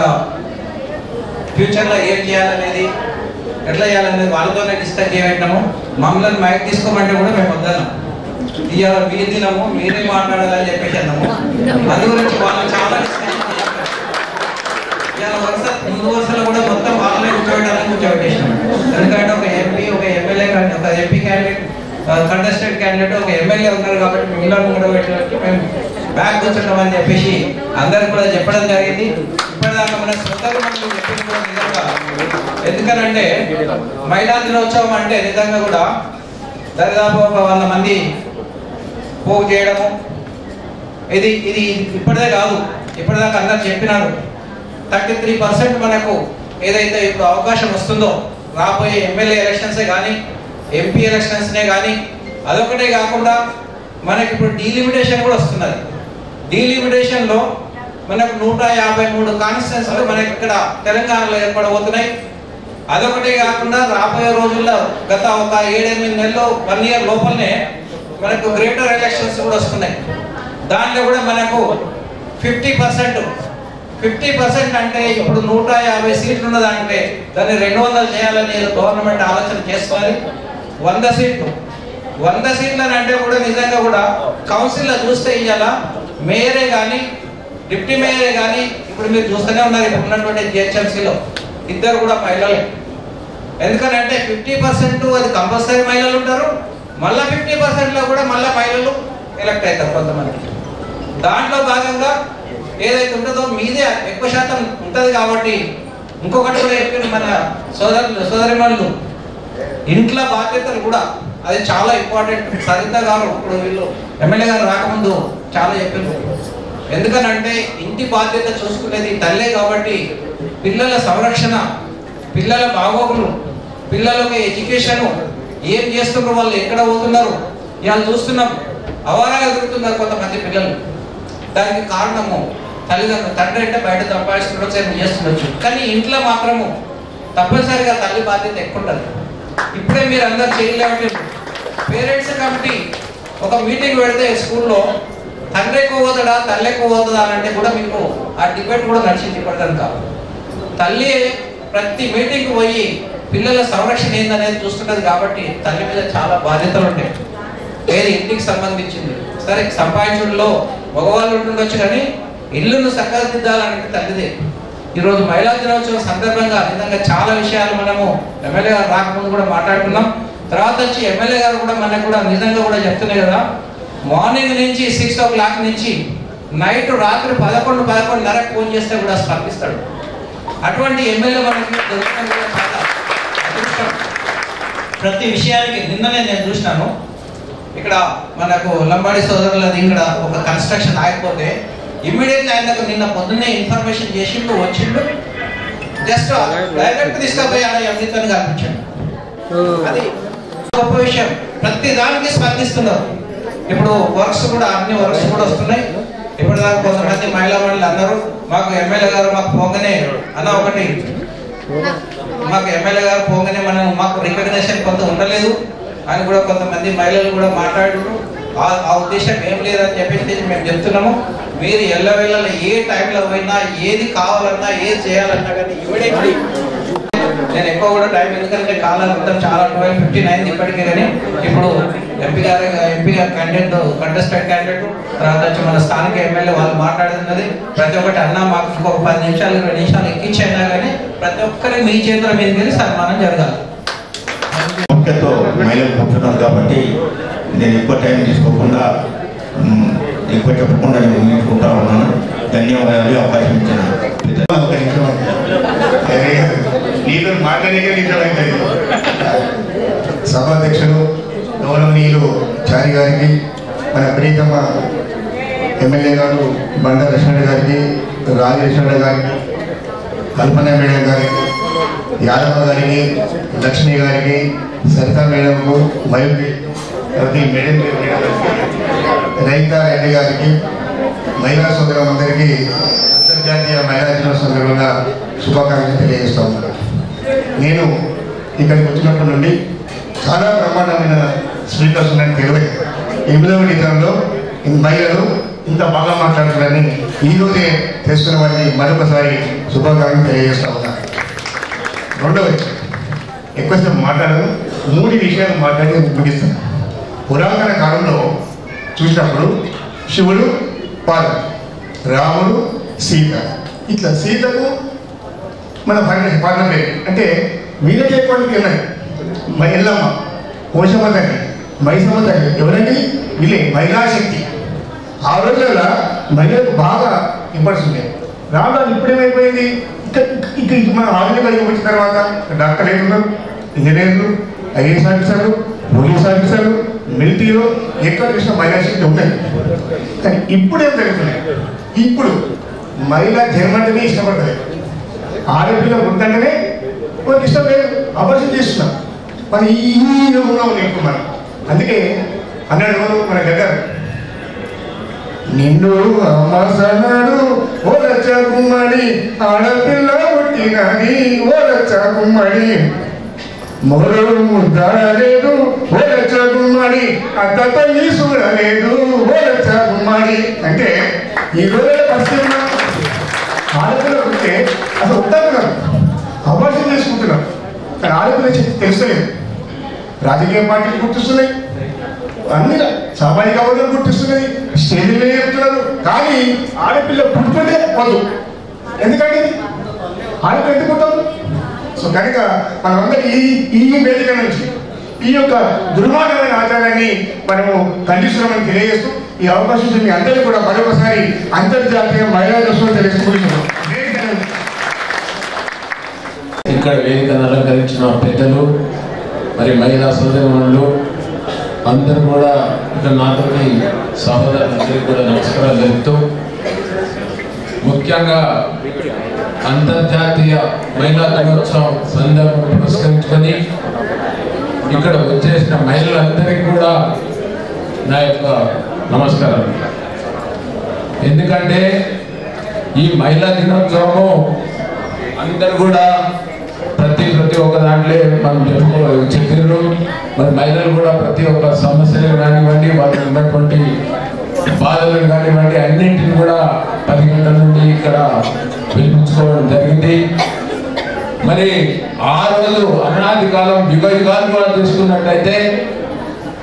ఫ్యూచర్లో ఏం చేయాలనేది, ఎట్లా చేయాలనేది వాళ్ళతోనే డిస్కస్ చేయబెట్టాము. మమ్మల్ని మైక్ తీసుకోమంటే కూడా మేము వద్దాము, ఇవాళ మీ దినము, మీరే మాట్లాడాలని చెప్పేసి అన్నాము. అందు గురించి వాళ్ళు చాలా డిస్కషన్ ఇవాళ ముందు వరుసలో కూడా మొత్తం వాళ్ళనే కూర్చోబెట్టేసినాం. ఎందుకంటే ఒక ఎంపీ, ఒక ఎమ్మెల్యే, ఒక ఎంపీ క్యాండిడేట్, కంటెస్టెడ్ క్యాండిడేట్, ఒక ఎమ్మెల్యే ఉన్నారు కాబట్టి మిగిలిన కూడా పెట్టడానికి మేము బ్యాక్ కూర్చుంటామని చెప్పేసి అందరికి కూడా చెప్పడం జరిగింది. ఇప్పటిదాకా మన సోదరు మనకు చెప్పింది కూడా నిజంగా. ఎందుకనంటే మహిళా దినోత్సవం అంటే నిజంగా కూడా దాదాపు ఒక 100 మంది పోగు చేయడము, ఇది ఇప్పటిదే కాదు, ఇప్పటిదాకా అందరు చెప్పినారు. 33% మనకు ఏదైతే ఇప్పుడు అవకాశం వస్తుందో రాబోయే ఎమ్మెల్యే ఎలక్షన్సే కానీ, ఎంపీ ఎలక్షన్స్నే కానీ, అదొకటే కాకుండా మనకి ఇప్పుడు డీలిమిటేషన్ కూడా వస్తున్నది. డీలిమిటేషన్లో మనకు 153 కాన్స్టిట్యున్సీలు మనకి ఇక్కడ తెలంగాణలో ఏర్పడబోతున్నాయి. అదొకటే కాకుండా రాబోయే రోజుల్లో గత ఒక 7-8 నెలలు 1 year లోపలనే మనకు గ్రేటర్ ఎలక్షన్స్ కూడా వస్తున్నాయి. దాంట్లో కూడా మనకు 50% అంటే ఇప్పుడు 150 సీట్లు ఉన్నదంటే దాన్ని 200 చేయాలని గవర్నమెంట్ ఆలోచన చేసుకోవాలి. 100 సీట్లు అంటే కూడా నిజంగా కూడా కౌన్సిల్లో చూస్తే ఇవాళ మేయరే కానీ, డిప్యూటీ మేయరే కానీ, ఇప్పుడు మీరు చూస్తూనే ఉన్నారు ఇప్పుడు ఉన్నటువంటి జిహెచ్ఎంసీలో ఇద్దరు కూడా మహిళలే. ఎందుకంటే 50% అది కంపల్సరీ మహిళలు ఉంటారు, మళ్ళీ 50%లో కూడా మళ్ళీ మహిళలు ఎలక్ట్ అవుతారు కొంతమంది. దాంట్లో భాగంగా ఏదైతే ఉంటుందో మీదే ఎక్కువ శాతం ఉంటుంది కాబట్టి ఇంకొకటి కూడా చెప్పిన మన సోదరిమణులు ఇంట్లో బాధ్యతలు కూడా అది చాలా ఇంపార్టెంట్. సరిత గారు ఇప్పుడు వీళ్ళు ఎమ్మెల్యే గారు రాకముందు చాలా చెప్పిండ్రు. ఎందుకనంటే ఇంటి బాధ్యత చూసుకునేది తల్లే కాబట్టి పిల్లల సంరక్షణ, పిల్లల బాగోగులు, పిల్లలకి ఎడ్యుకేషను, ఏం చేస్తున్నారు, వాళ్ళు ఎక్కడ పోతున్నారు ఇవాళ చూస్తున్నాం. అవారాగా తిరుగుతున్నారు కొంతమంది పిల్లలు. దానికి కారణము తల్లిదండ్రులు. తండ్రి అంటే బయట సంపాదిస్తుండొచ్చు, ఏం చేస్తుండొచ్చు, కానీ ఇంట్లో మాత్రము తప్పనిసరిగా తల్లి బాధ్యత ఎక్కువ ఉంటుంది. ఇప్పుడే మీరు అందరు చేయలేమంటే పేరెంట్స్ కమిటీ ఒక మీటింగ్ పెడితే స్కూల్లో తండ్రి ఎక్కువ పోతాడా తల్లి ఎక్కువ పోతుందా అని అంటే కూడా మీకు ఆ డిబేట్ కూడా నడిచింది. ఇప్పటికనుక తల్లి ప్రతి మీటింగ్కి పోయి పిల్లల సంరక్షణ ఏందనేది చూస్తుంటది కాబట్టి తల్లి మీద చాలా బాధ్యతలు ఉంటాయి. ఏది ఇంటికి సంబంధించింది. సరే సంపాదించడంలో మగవాళ్ళు ఉంటుండొచ్చు కానీ ఇల్లును సక్కదిద్దాలంటే తల్లిదే. ఈరోజు మహిళా దినోత్సవం సందర్భంగా నిజంగా చాలా విషయాలు మనము ఎమ్మెల్యే గారు రాకముందు కూడా మాట్లాడుకున్నాం. తర్వాత వచ్చి ఎమ్మెల్యే గారు కూడా మనకు కూడా నిజంగా కూడా చెప్తున్నాయి కదా, మార్నింగ్ నుంచి 6 o'clock నుంచి నైట్ రాత్రి 11:30 ఫోన్ చేస్తే కూడా స్పందిస్తాడు. అటువంటి ఎమ్మెల్యే మనకి దొరకడం కూడా చాలా అదృష్టం. ప్రతి విషయానికి నిన్ననే నేను చూసినాను, ఇక్కడ మనకు లంబాడి సోదరులది ఇక్కడ ఒక కన్స్ట్రక్షన్ ఆగిపోతే ఇమ్మీడియట్లీ ఆయనకు నిన్న పొద్దున్నే ఇన్ఫర్మేషన్ చేసిండు, వచ్చిండు, జస్ట్ డైరెక్ట్ తీసుకుపోయి ఆయన ఎండితో కనిపించాడు. అది గొప్ప విషయం. ప్రతి దానికి స్పందిస్తున్నారు. ఇప్పుడు వర్క్స్ కూడా అన్ని వర్క్స్ కూడా వస్తున్నాయి. ఇప్పుడు దాకా కొంతమంది మహిళా మండలి అన్నారు మాకు ఎమ్మెల్యే గారు మాకు పోగానే అన్న ఒకటి మాకు ఎమ్మెల్యే గారు పోగానే మాకు రికగ్నేషన్ కొంత ఉండలేదు అని కూడా కొంతమంది మహిళలు కూడా మాట్లాడారు. ఆ ఉద్దేశం ఏం లేదని చెప్పేసి మేము చెప్తున్నాము. మీరు ఎల్లవేళ ఏ టైంలో పోయినా ఏది కావాలన్నా ఏది చేయాలన్నా కానీ ఇమీడియట్లీ నేను ఎక్కువ కూడా టైం ఎందుకంటే కాలంతా చాలా 12:59 ఇప్పటికే. కానీ ఇప్పుడు ఎంపీ గారు క్యాండిడేట్ కంటెస్టెడ్ క్యాండిడేట్ తర్వాత వచ్చి మన స్థానిక ఎమ్మెల్యే వాళ్ళు మాట్లాడుతున్నది ప్రతి ఒక్కటి అన్న మాకు ఇంకొక 10 నిమిషాలు 20 నిమిషాలు ఎక్కించైనా కానీ ప్రతి ఒక్కరికి మీ చేతుల మీద వెళ్ళి సన్మానం జరగాలి. ముఖ్యతో మహిళలు కూర్చున్నారు కాబట్టి నేను ఎక్కువ టైం తీసుకోకుండా ఎక్కువ చెప్పకుండా నేను ముగించుకుంటా ఉన్నాను. ధన్యవాదాలు అవకాశం ఇచ్చాను. ఒక నిమిషం నీతో మాట్లాడే నిజమైంది. సభాధ్యక్షులు గౌరవనీయులు చారి గారికి, మన ప్రియతమ ఎమ్మెల్యే గారు బండా లక్ష్మణ గారికి, రాజలక్ష్మణ గారికి, కల్పన మేడం గారికి, యాదవ గారికి, లక్ష్మి గారికి, సరితా మేడంకు, మయూరి మేడం రైతా రెడ్డి గారికి, మహిళా సోదరులందరికీ అంతర్జాతీయ మహిళా దినోత్సవం సందర్భంగా శుభాకాంక్షలు తెలియజేస్తా ఉన్నాను. నేను ఇక్కడికి వచ్చినప్పటి నుండి చాలా బ్రహ్మాండమైన స్పీకర్స్ ఉన్నాయని తెలియదు. 8వ నిధంలో మహిళలు ఇంత బాగా మాట్లాడుతున్నారని ఈరోజే తెలుసుకున్న వారిని మరొకసారి శుభాకాంక్షలు తెలియజేస్తా ఉన్నాను. రెండవది ఎక్కువసేపు మాట్లాడను, 3 విషయాలు మాట్లాడి ముగిస్తాను. పురాతన కాలంలో చూసినప్పుడు శివుడు, పార్వతి, రాముడు, సీత, ఇట్లా సీతకు మన పాలన పేరు అంటే వీళ్ళకి ఎక్కువ ఉన్నాయి. ఎల్లమ్మ, పోషమ్మ తల్లి, మైసమ్మ తల్లి, ఎవరండి వీళ్ళే మహిళాశక్తి. ఆ రోజుల మహిళలకు బాగా ఇంపార్టెన్స్ ఉండేది. రావడానికి ఇప్పుడేమైపోయింది, ఇక్కడ మన ఆరోగ్యపల్లికి వచ్చిన తర్వాత డాక్టర్లు ఏమున్నారు, ఇంజనీర్లు, ఐఏఎస్ ఆఫీసర్లు, పోలీస్ ఆఫీసర్లు, మిలిటరీలో ఎక్కడ చూసిన మహిళాశక్తి ఉన్నాయి. కానీ ఇప్పుడు ఏం జరుగుతున్నాయి, ఇప్పుడు మహిళ జన్మంటేనే ఇష్టపడతాయి. ఆరోగ్యంలో ఉందంటేనే వాళ్ళకి ఇష్టం లేదు, అపరిచయం చేస్తున్నాం. మన ఈ ఉన్నాం ఇప్పుడు మనం. అందుకే అన్నాడు మన దగ్గర నిండు అమ్మసనాడు ఓ రచ్చ గుమ్మడి ఆడపిల్ల పుట్టినది ఓ రచ్చ గుమ్మడి మొదలు ముద్దాడలేదు ఓ రచ్చ గుమ్మడి అత్త తల్లి చూడలేదు ఓ రచ్చ గుమ్మడి. అంటే ఈ రోజుల పరిస్థితి ఆడపిల్ల ఉంటే అసలు ఉంటారు, అపరిచయం చేసుకుంటున్నాం. కానీ ఆడపిల్ల తెలుస్తలేదు. రాజకీయ పార్టీలు గుర్తిస్తున్నాయి, అన్ని సామాజిక వర్గాలు గుర్తిస్తున్నాయి, స్టేజీలు చెప్తున్నారు. కానీ ఆడపిల్ల పుట్టుకుంటే వద్దు. ఎందుకంటే ఆడపిల్ల ఎందుకుంటారు. సో కనుక మనమందరం ఈ వేదిక నుంచి ఈ యొక్క దుర్మార్గమైన ఆచారాన్ని మనము ఖండిస్తున్నామని తెలియజేస్తూ ఈ అవకాశం మీ అందరికీ కూడా మరొకసారి అంతర్జాతీయ మహిళా దినోత్సవం తెలియజేసుకుంటున్నాం. ఇక్కడ వేదికను అలంకరించిన పెద్దలు, మరి మహిళా సోదరులు అందరూ కూడా ఇక్కడ నాతోటి సహోదరులందరికీ కూడా నమస్కారాలు తెలుపుతూ, ముఖ్యంగా అంతర్జాతీయ మహిళా దినోత్సవం సందర్భం పురస్కరించుకొని ఇక్కడ వచ్చేసిన మహిళలందరికీ కూడా నా యొక్క నమస్కారాలు. ఎందుకంటే ఈ మహిళా దినోత్సవము అందరూ కూడా ప్రతి ఒక్క దాంట్లో మనం చెప్పారు. మరి మహిళలు కూడా ప్రతి ఒక్క సమస్యలు కానివ్వండి, వాళ్ళకి ఉన్నటువంటి బాధలు కానివ్వండి, అన్నింటిని కూడా 10 గంటల నుండి ఇక్కడ పిలిపించుకోవడం జరిగింది. మరి ఆ రోజు అనాది కాలం యుగాలు కూడా తీసుకున్నట్లయితే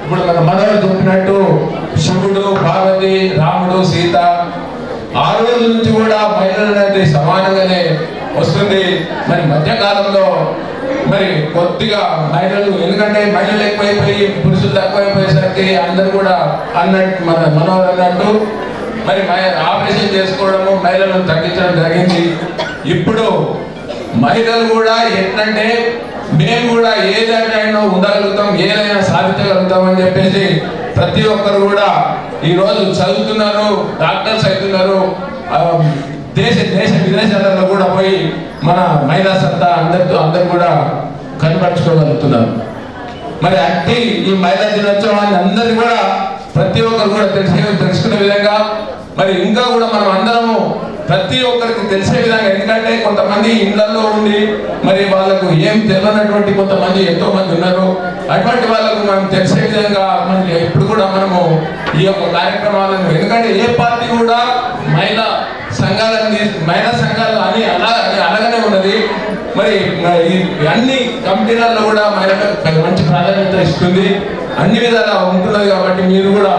ఇప్పుడు మన మనలో చెప్పినట్టు శివుడు, పార్వతి, రాముడు, సీత ఆ రోజు నుంచి కూడా మహిళలు అనేది సమానంగానే వస్తుంది. మరి మధ్యకాలంలో మరి కొద్దిగా మహిళలు, ఎందుకంటే మహిళలు ఎక్కువైపోయి పురుషులు తక్కువైపోయేసరికి అందరూ కూడా అన్నట్టు మనోహర్ అన్నట్టు మరి ఆపరేషన్ చేసుకోవడము, మహిళలను తగ్గించడం జరిగింది. ఇప్పుడు మహిళలు కూడా ఎట్లంటే మేము కూడా ఏదైనా ఉండగలుగుతాం, ఏదైనా సాధించగలుగుతాం అని చెప్పేసి ప్రతి ఒక్కరు కూడా ఈరోజు చదువుతున్నారు, డాక్టర్స్ అవుతున్నారు. దేశ విదేశాలలో కూడా పోయి మన మహిళా సత్తా అందరూ కూడా కనపరుచుకోగలుగుతున్నారు. మరి అట్టి ఈ మహిళా దినోత్సవాన్ని అందరినీ కూడా ప్రతి ఒక్కరు కూడా తెలుసుకునే విధంగా మరి ఇంకా కూడా మనం అందరము ప్రతి ఒక్కరికి తెలిసే విధంగా, ఎందుకంటే కొంతమంది ఇళ్లలో ఉండి మరి వాళ్ళకు ఏం తెలియనటువంటి కొంతమంది ఎంతో మంది ఉన్నారు. అటువంటి వాళ్ళకు మనం తెలిసే విధంగా మనకి ఎప్పుడు కూడా మనము ఈ యొక్క కార్యక్రమాలను, ఎందుకంటే ఏ పార్టీ కూడా మహిళా సంఘాలు అని అలాగనే ఉన్నది. మరి అన్ని కమిటీలలో కూడా మహిళలకు మంచి ప్రాధాన్యత ఇస్తుంది, అన్ని విధాలా ఉంటున్నది. కాబట్టి మీరు కూడా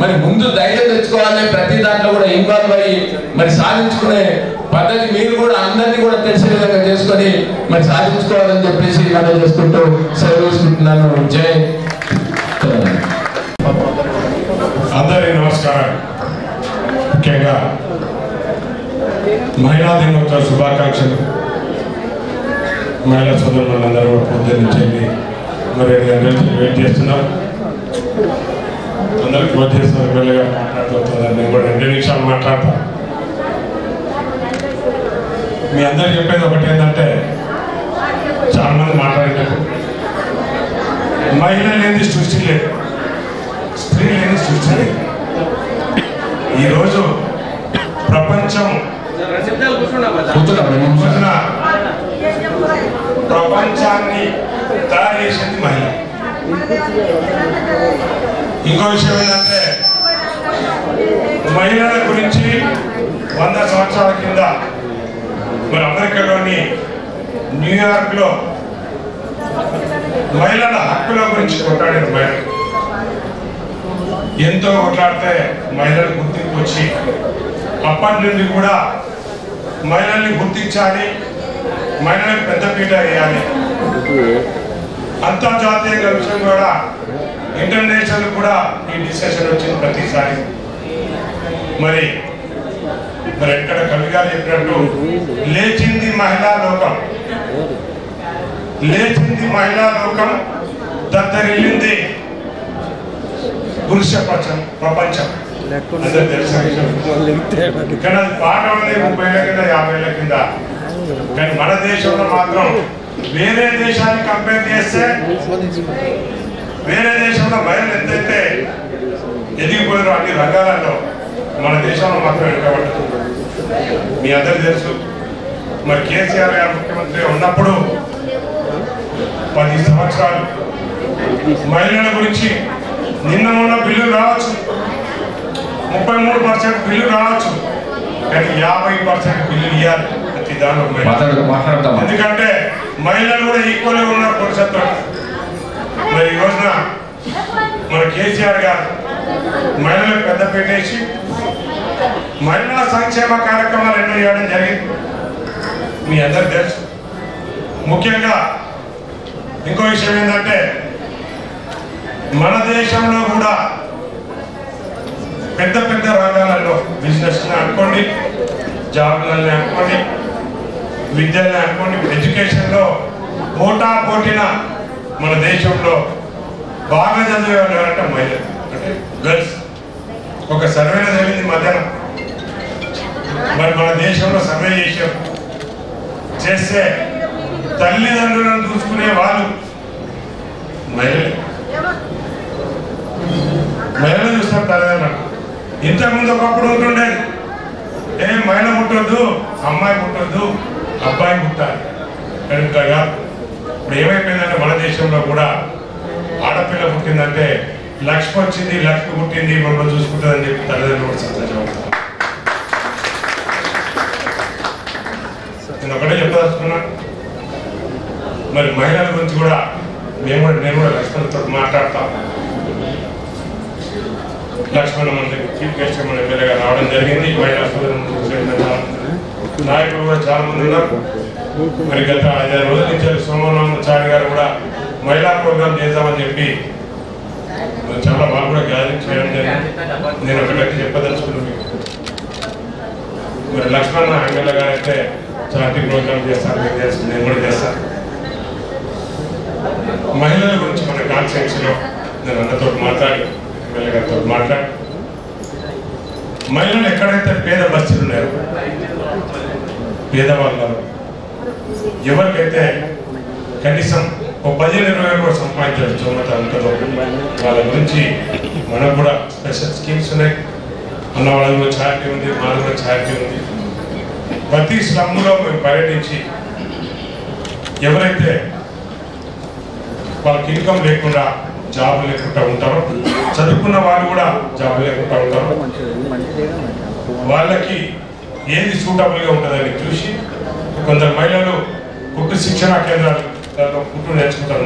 మరి ముందు ధైర్యం తెచ్చుకోవాలి, ప్రతి దాంట్లో కూడా ఇన్వాల్వ్ అయ్యి మరి సాధించుకునే పద్ధతి మీరు కూడా అందరినీ కూడా తెలిసే విధంగా చేసుకొని మరి సాధించుకోవాలని చెప్పేసి మనం చేసుకుంటూ సెలవు తీసుకుంటున్నాను. జై అందరికీ నమస్కారం. ముఖ్యంగా మహిళా దినోత్సవ శుభాకాంక్షలు. మహిళా సోదరులందరూ పొద్దున్నుంచి మరి 2 గంటల నుంచి వెయిట్ చేస్తున్నాం. అందరికి ఫోన్ చేస్తున్నారు, మెల్లగా మాట్లాడుతున్నారు. నేను కూడా 2 నిమిషాలు మాట్లాడతాను. మీ అందరు చెప్పేది ఒకటి ఏంటంటే, చాలా మంది మాట్లాడేటప్పుడు మహిళ లేని సృష్టి లేదు, స్త్రీ లేని సృష్టి లేదు. ఈరోజు ప్రపంచం ప్రపంచాన్ని తయారు చేసింది మహిళ. ఇంకో విషయం ఏంటంటే, మహిళల గురించి 100 సంవత్సరాల కింద మరి అమెరికాలోని న్యూయార్క్లో మహిళల హక్కుల గురించి కొట్లాడిన మహిళలు ఎంతో కొట్లాడితే మహిళలు గుర్తింపు వచ్చి అప్పటి నుండి కూడా మహిళల్ని గుర్తించాలి, మహిళలకు పెద్దపీట వేయాలి. అంతర్జాతీయ విషయం కూడా ఇంటర్నేషనల్ కూడా ఈ డిస్కషన్ వచ్చింది ప్రతిసారి. మరి ఎక్కడ కవి గారు చెప్పినట్టు లేచింది మహిళా లోకం, లేచింది మహిళా లోకం, దద్దరిల్లింది పురుష ప్రపంచం. అందరూ తెలుసు. కానీ అది పాట ఉంది 30 ఏళ్ల కింద 50 ఏళ్ల కింద. కానీ మన దేశంలో మాత్రం వేరే దేశాన్ని కంపేర్ చేస్తే వేరే దేశంలో మహిళలు ఎంతైతే ఎదిగిపోయారో అన్ని రంగాలలో మన దేశంలో మాత్రం వెనుకబడ్డది. మీ అందరూ తెలుసు. మరి కేసీఆర్ గారు ముఖ్యమంత్రి ఉన్నప్పుడు 10 సంవత్సరాలు మహిళల గురించి నిన్న మొన్న బిల్లు రావచ్చు, 33% బిల్లు రావచ్చు, కానీ 50% బిల్లు ఇవ్వాలి ప్రతి దానిలో. ఎందుకంటే మహిళలు కూడా ఈక్వల్ ఉన్న పురుషత్వం. మరి ఈ రోజున మన కేసీఆర్ గారు మహిళలకు పెద్ద పెట్టేసి మహిళా సంక్షేమ కార్యక్రమాలు ఎన్నో చేయడం జరిగింది. మీ అందరికి తెలుసు. ముఖ్యంగా ఇంకో విషయం ఏంటంటే, మన దేశంలో కూడా పెద్ద పెద్ద రంగాలలో బిజినెస్ అనుకోండి, జాబ్లని అనుకోండి, విద్యని అనుకోండి, ఎడ్యుకేషన్లో పోటా పోటీన మన దేశంలో బాగా చదివేవాళ్ళు అంటే మహిళలు, అంటే గర్ల్స్. ఒక సర్వేలో జరిగింది మధ్యాహ్నం. మరి మన దేశంలో సర్వే చేస్తే తల్లిదండ్రులను చూసుకునే వాళ్ళు మహిళలు చూస్తారు తల్లిదండ్రులు. ఇంతకుముందు ఒకప్పుడు ఉంటుండేది, మహిళ పుట్టొద్దు, అమ్మాయి పుట్టొద్దు, అబ్బాయి పుట్టాలి. కనుకగా ఇప్పుడు ఏమైపోయిందంటే మన దేశంలో కూడా ఆడపిల్ల పుట్టిందంటే లక్ష్మి వచ్చింది, లక్ష్మి పుట్టింది, మమ్మల్ని చూసుకుంటుందని చెప్పి తల్లిదండ్రులు కూడా సంతోషం. నేను ఒకటే చెప్పదలుచుకున్నా, మరి మహిళల గురించి కూడా నేను కూడా లక్ష్మణ్తో మాట్లాడతాను. లక్ష్మణ్ మన చీఫ్ గెస్ట్ మన ఎమ్మెల్యేగా రావడం జరిగింది. మహిళా నాయకులు కూడా చాలా మంది ఉన్నారు. మరి గత 5-6 రోజుల నుంచి సోమనాథ్ గారు కూడా మహిళా ప్రోగ్రామ్ చేద్దామని చెప్పి చాలా బాగా కూడా గ్యాదరింగ్ చేయడం జరిగింది. నేను ఒకటి చెప్పదలుచుకున్నాను. మరి లక్ష్మణ్ ఎమ్మెల్యే గారు అయితే చారిటీ ప్రోగ్రామ్ చేస్తాను, నేను కూడా చేస్తాను. మహిళల గురించి మన కాన్స్టిట్యూన్సీలో నేను అందరితో మాట్లాడి, ఎమ్మెల్యే గారితో మాట్లాడి, మహిళలు ఎక్కడైతే పేద బస్తీలు ఉన్నారో, పేదవాళ్ళు ఎవరికైతే కనీసం 10-20 కూడా సంపాదించవచ్చు అంతలో, వాళ్ళ గురించి మనకు కూడా స్పెషల్ స్కీమ్స్ ఉన్నాయి. అన్న వాళ్ళ కూడా చారిటీ ఉంది, మన కూడా చారిటీ ఉంది. ప్రతి స్లమ్లో మేము పర్యటించి ఎవరైతే వాళ్ళకి ఇన్కమ్ లేకుండా, జాబ్ లేకుండా ఉంటారో, చదువుకున్న వాళ్ళు కూడా జాబ్ లేకుండా ఉంటారో, వాళ్ళకి ఏది సూటబుల్గా ఉంటుందని చూసి కొందరు మహిళలు కుట్టు శిక్షణ కేంద్రాలు కుట్టు నేర్చుకుంటారు.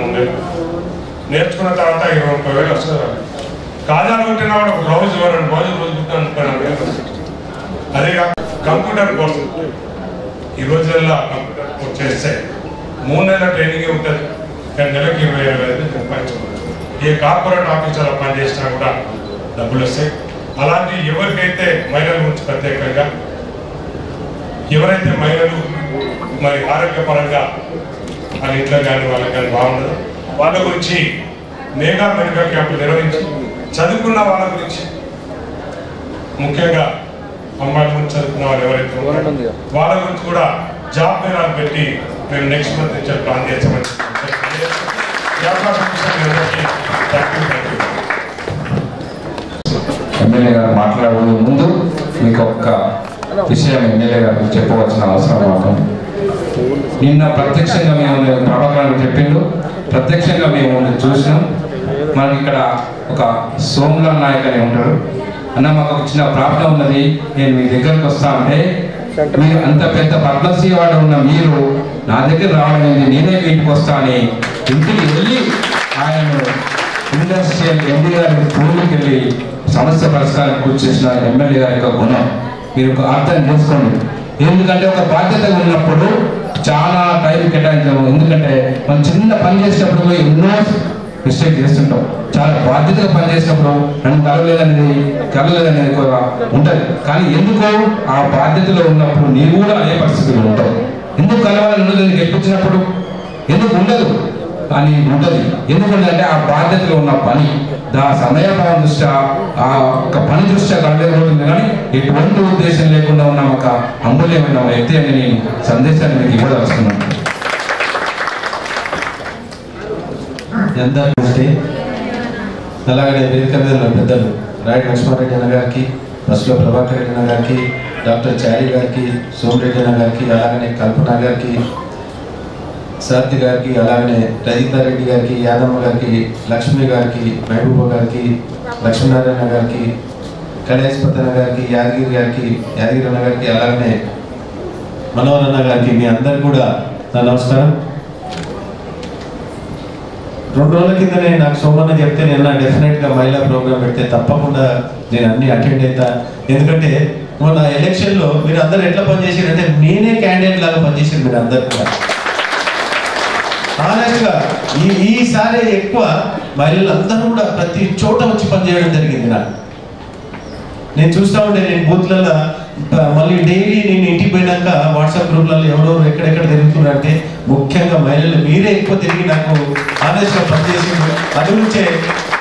నేర్చుకున్న తర్వాత 20-30 వేలు వస్తుంది. కాజాలు కొట్టిన వాడు ఒక బ్లౌజ్ 2 బ్లౌజులు రోజు కుట్టాను. అదే కంప్యూటర్ కోర్సు ఈ రోజుల్లో కంప్యూటర్ కోర్స్ చేస్తే 3 నెలల ట్రైనింగ్ ఉంటుంది, కానీ నెలకి 20,000 సంపాదించవచ్చు. ఏ కార్పొరేట్ ఆఫీసర్లో పనిచేసినా కూడా డబ్బులు వస్తాయి. అలాంటి ఎవరికైతే మహిళల గురించి ప్రత్యేకంగా, ఎవరైతే మహిళలు మరి ఆరోగ్యపరంగా వాళ్ళ ఇంట్లో కానీ వాళ్ళకి కానీ బాగుండదు, వాళ్ళ గురించి మెగా మెడికల్ క్యాంపులు నిర్వహించి, చదువుకున్న వాళ్ళ గురించి, ముఖ్యంగా అమ్మాయిల గురించి చదువుకున్న వాళ్ళు ఎవరైతే ఉన్నారో వాళ్ళ గురించి కూడా జాబ్ మేళాలు పెట్టి మేము నెక్స్ట్ మంత్ నుంచి ప్లాన్ చేస్తామని ఎమ్మెల్యే గారు మాట్లాడే ముందు మీకు ఒక్క విషయం ఎమ్మెల్యే గారు చెప్పవలసిన అవసరం మాత్రం. నిన్న ప్రత్యక్షంగా మేము ప్రభాకర్ చెప్పిండు, ప్రత్యక్షంగా మేము చూసినాం. మనకి ఇక్కడ ఒక సోమలాల్ నాయక్ అని ఉంటాడు. అన్న మాకు ఒక చిన్న ప్రాబ్లం ఉన్నది, నేను మీ దగ్గరకు వస్తా అంటే మీరు అంత పెద్ద పద్మశ్రీ వాడు ఉన్న మీరు నా దగ్గర రావడం ఏంటి, నేనే ఇంటికి వస్తా అని ఇంటికి వెళ్ళి ఆయన ఇండస్ట్రియల్ ఎంపీ గారి స్కూల్కి వెళ్ళి సమస్య పరిష్కారం కృషి చేసిన ఎమ్మెల్యే గారి యొక్క గుణం మీరు అర్థం చేసుకోండి. ఎందుకంటే ఒక బాధ్యత ఉన్నప్పుడు చాలా టైం కేటాయించాము. ఎందుకంటే మనం చిన్న పని చేసేటప్పుడు ఎన్నో మిస్టేక్ చేస్తుంటాం. చాలా బాధ్యతగా పనిచేసినప్పుడు నన్ను కలలేదనేది ఎక్కువగా ఉంటుంది. కానీ ఎందుకో ఆ బాధ్యతలో ఉన్నప్పుడు నీవు కూడా అదే పరిస్థితులు ఉంటావు. ఎందుకు కలవాలని ఉండదు, గెలిపించినప్పుడు ఎందుకు ఉండదు అని ఉంటుంది. ఎందుకంటే ఆ బాధ్యతలో ఉన్న పని సమయభావం దృష్ట్యా ఆ ఒక పని దృష్ట్యా కలగబోతుంది. కానీ ఎటువంటి ఉద్దేశం లేకుండా ఉన్న ఒక అమూల్యమైన వ్యక్తి అని నేను సందేశాన్ని మీకు ఇవ్వదలుచుకున్నాను. అలాగనే వేదిక మీద పెద్దలు రాయుడు లక్ష్మారెడ్డి అన్న గారికి, బస్సులో ప్రభాకర్ రెడ్డి అన్న గారికి, డాక్టర్ చారి గారికి, సోమిరెడ్డి అన్న గారికి, అలాగనే కల్పన గారికి, సారథి గారికి, అలాగనే రజితా రెడ్డి గారికి, యాదమ్మ గారికి, లక్ష్మి గారికి, మహబూబా గారికి, లక్ష్మీనారాయణ గారికి, కళేశ్పతి అన్న గారికి, యాదగిరి అన్న గారికి, అలాగనే మనోహర్ అన్న గారికి, మీ అందరికి కూడా నా నమస్కారం. 2 రోజుల కిందనే నాకు సోమన్న చెప్తే నేను డెఫినెట్గా మహిళా ప్రోగ్రామ్ పెడితే తప్పకుండా నేను అన్ని అటెండ్ అవుతా. ఎందుకంటే మొన్న ఎలక్షన్లో మీరు అందరు ఎట్లా పనిచేసారంటే నేనే క్యాండిడేట్ లాగా పనిచేసారు మీరు అందరు కూడా. ఆనెస్ట్గా ఈసారి ఎక్కువ మహిళలు అందరూ కూడా ప్రతి చోట వచ్చి పనిచేయడం జరిగింది. నేను చూస్తూ ఉంటే నేను బూత్లలో మళ్ళీ డైలీ నేను ఇంటికి పోయినాక వాట్సాప్ గ్రూప్లలో ఎవరెవరు ఎక్కడెక్కడ తిరుగుతున్నారంటే ముఖ్యంగా మహిళలు మీరే ఎక్కువ తిరిగి నాకు ఆనెస్ట్గా పనిచేసింది. అది నుంచే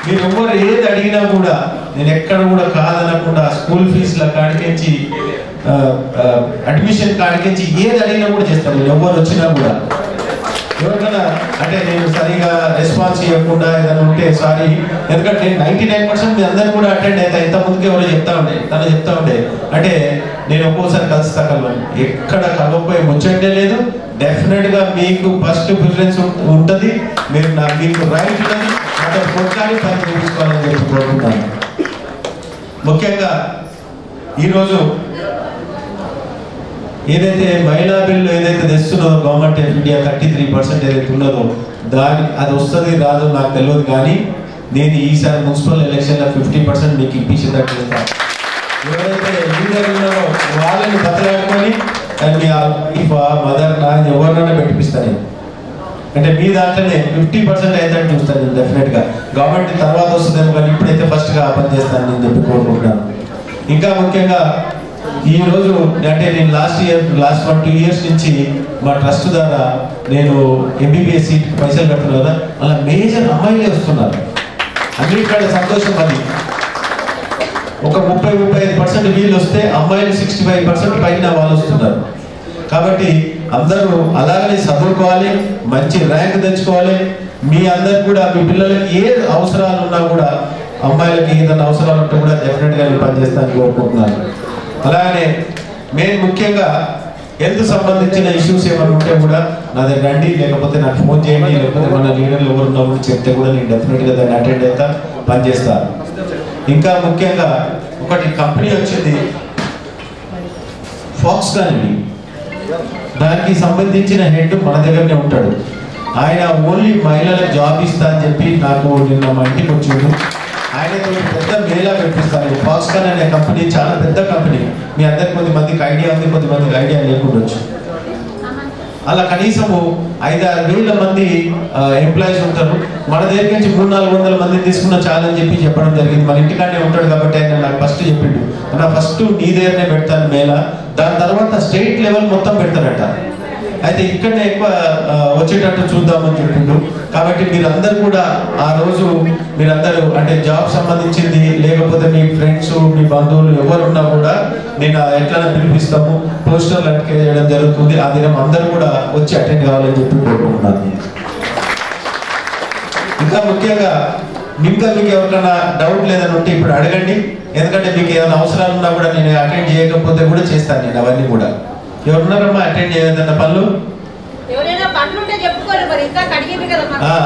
మీరు ఎవరు ఏది అడిగినా కూడా నేను ఎక్కడ కూడా కాదనకుండా స్కూల్ ఫీజుల కాడికించి అడ్మిషన్ కాడికించి ఏది అడిగినా కూడా చేస్తాను. నేను ఎవరు వచ్చినా కూడా ఎవరికైనా అంటే నేను సరిగా రెస్పాన్స్ ఇవ్వకుండా ఏదైనా ఉంటే సారీ, ఎందుకంటే నేను 99% మీ అందరినీ కూడా అటెండ్ అవుతా. ఇంత ముందుకు ఎవరో చెప్తా ఉండే అంటే నేను ఒక్కోసారి కలుస్తా కలవని, ఎక్కడ కలవకపోయే ముచ్చటే లేదు. డెఫినెట్గా మీకు ఫస్ట్ ప్రిఫరెన్స్ ఉంటుంది. మీరు మీకు రైట్ ఉన్నది అక్కడ కొట్టాలి పని చూపించుకోవాలని చెప్పి కోరుకుంటాను. ముఖ్యంగా ఈరోజు ఏదైతే మహిళా బిల్లు ఏదైతే తెస్తున్నదో గవర్నమెంట్ ఆఫ్ ఇండియా 33% ఏదైతే ఉన్నదో అది వస్తుంది రాదు నాకు తెలియదు. కానీ నేను ఈసారి మున్సిపల్ ఎలక్షన్లో 50% మీకు ఇప్పించేటట్టు చేస్తాను. ఎవరైతే లీడర్ ఉన్నారో వాళ్ళని బతలాడుకొని మీ మదర్ నా ఎవరినైనా పెట్టిపిస్తాను. అంటే మీ దాంట్లోనే 50% అయితే చూస్తాను నేను డెఫినెట్గా. గవర్నమెంట్ తర్వాత వస్తుందేమో కానీ ఇప్పుడైతే ఫస్ట్గా ఆ పని చేస్తాను నేను చెప్పి కోరుకుంటున్నాను. ఇంకా ముఖ్యంగా ఈరోజు అంటే నేను లాస్ట్ 1-2 ఇయర్స్ నుంచి మా ట్రస్ట్ ద్వారా నేను MBBS సీట్ పైసలు కడుతున్నాను కదా, అలా మేజర్ అమ్మాయిలే వస్తున్నారు. అన్నిటికంటే సంతోషం అది. ఒక 30-35% వీళ్ళు వస్తే అమ్మాయిలు 65% పైన వాళ్ళు వస్తున్నారు. కాబట్టి అందరూ అలాగనే చదువుకోవాలి, మంచి ర్యాంక్ తెచ్చుకోవాలి. మీ అందరు కూడా మీ పిల్లలకి ఏ అవసరాలు ఉన్నా కూడా అమ్మాయిలకి ఏదైనా అవసరాలు ఉంటే కూడా డెఫినెట్గా నేను పనిచేస్తానని కోరుకుంటున్నాను. అలాగే మేము ముఖ్యంగా హెల్త్ సంబంధించిన ఇష్యూస్ ఏమైనా ఉంటే కూడా నా దగ్గర రండి, లేకపోతే నాకు ఫోన్ చేయండి, లేకపోతే మన లీడర్లు ఎవరు ఉన్నప్పుడు చెప్తే కూడా నేను డెఫినెట్గా దాన్ని అటెండ్ అవుతా, పనిచేస్తాను. ఇంకా ముఖ్యంగా ఒకటి కంపెనీ వచ్చింది ఫాక్స్కాన్, దానికి సంబంధించిన హెడ్ మన దగ్గరనే ఉంటాడు. ఆయన ఓన్లీ మహిళలకు జాబ్ ఇస్తా అని చెప్పి నాకు నిన్న మా ఇంటికి వచ్చిండు. ఆయనతో పెద్ద మేళా పెట్టిస్తాను. ఫాక్స్కాన్ అనే కంపెనీ చాలా పెద్ద కంపెనీ. మీ అందరికి కొద్దిమందికి ఐడియా ఉంది, కొద్దిమందికి ఐడియా లేకుండొచ్చు. అలా కనీసము 5-6 వేల మంది ఎంప్లాయీస్ ఉంటారు. మన దగ్గర నుంచి 300-400 మందిని తీసుకున్న చాలని చెప్పి చెప్పడం జరిగింది. మన ఇంటికాడే ఉంటాడు కాబట్టి ఆయన నాకు ఫస్ట్ చెప్పిండు, నా ఫస్ట్ నీ దగ్గరనే పెడతాను మేళా, దాని తర్వాత స్టేట్ లెవెల్ మొత్తం పెడతారట. అయితే ఇక్కడనే ఎక్కువ వచ్చేటట్టు చూద్దామని చెప్పిండు. కాబట్టి మీరందరూ కూడా ఆ రోజు మీరందరూ అంటే జాబ్ సంబంధించింది లేకపోతే మీ ఫ్రెండ్స్ మీ బంధువులు ఎవరున్నా కూడా నేను ఎట్లా పిలిపిస్తాము, పోస్టర్లు అటెండ్ చేయడం జరుగుతుంది. ఆ దినం అందరూ కూడా వచ్చి అటెండ్ కావాలని చెప్పి కోరుకుంటున్నాను. ఇంకా ముఖ్యంగా మీకు ఎవరికైనా డౌట్ లేదని ఉంటే ఇప్పుడు అడగండి. ఎందుకంటే మీకు ఏదైనా అవసరాలు ఉన్నా కూడా నేను అటెండ్ చేయకపోతే కూడా చేస్తాను నేను అవన్నీ కూడా. ఎవరున్నారమ్మా అటెండ్ చేయదన్న పనులు?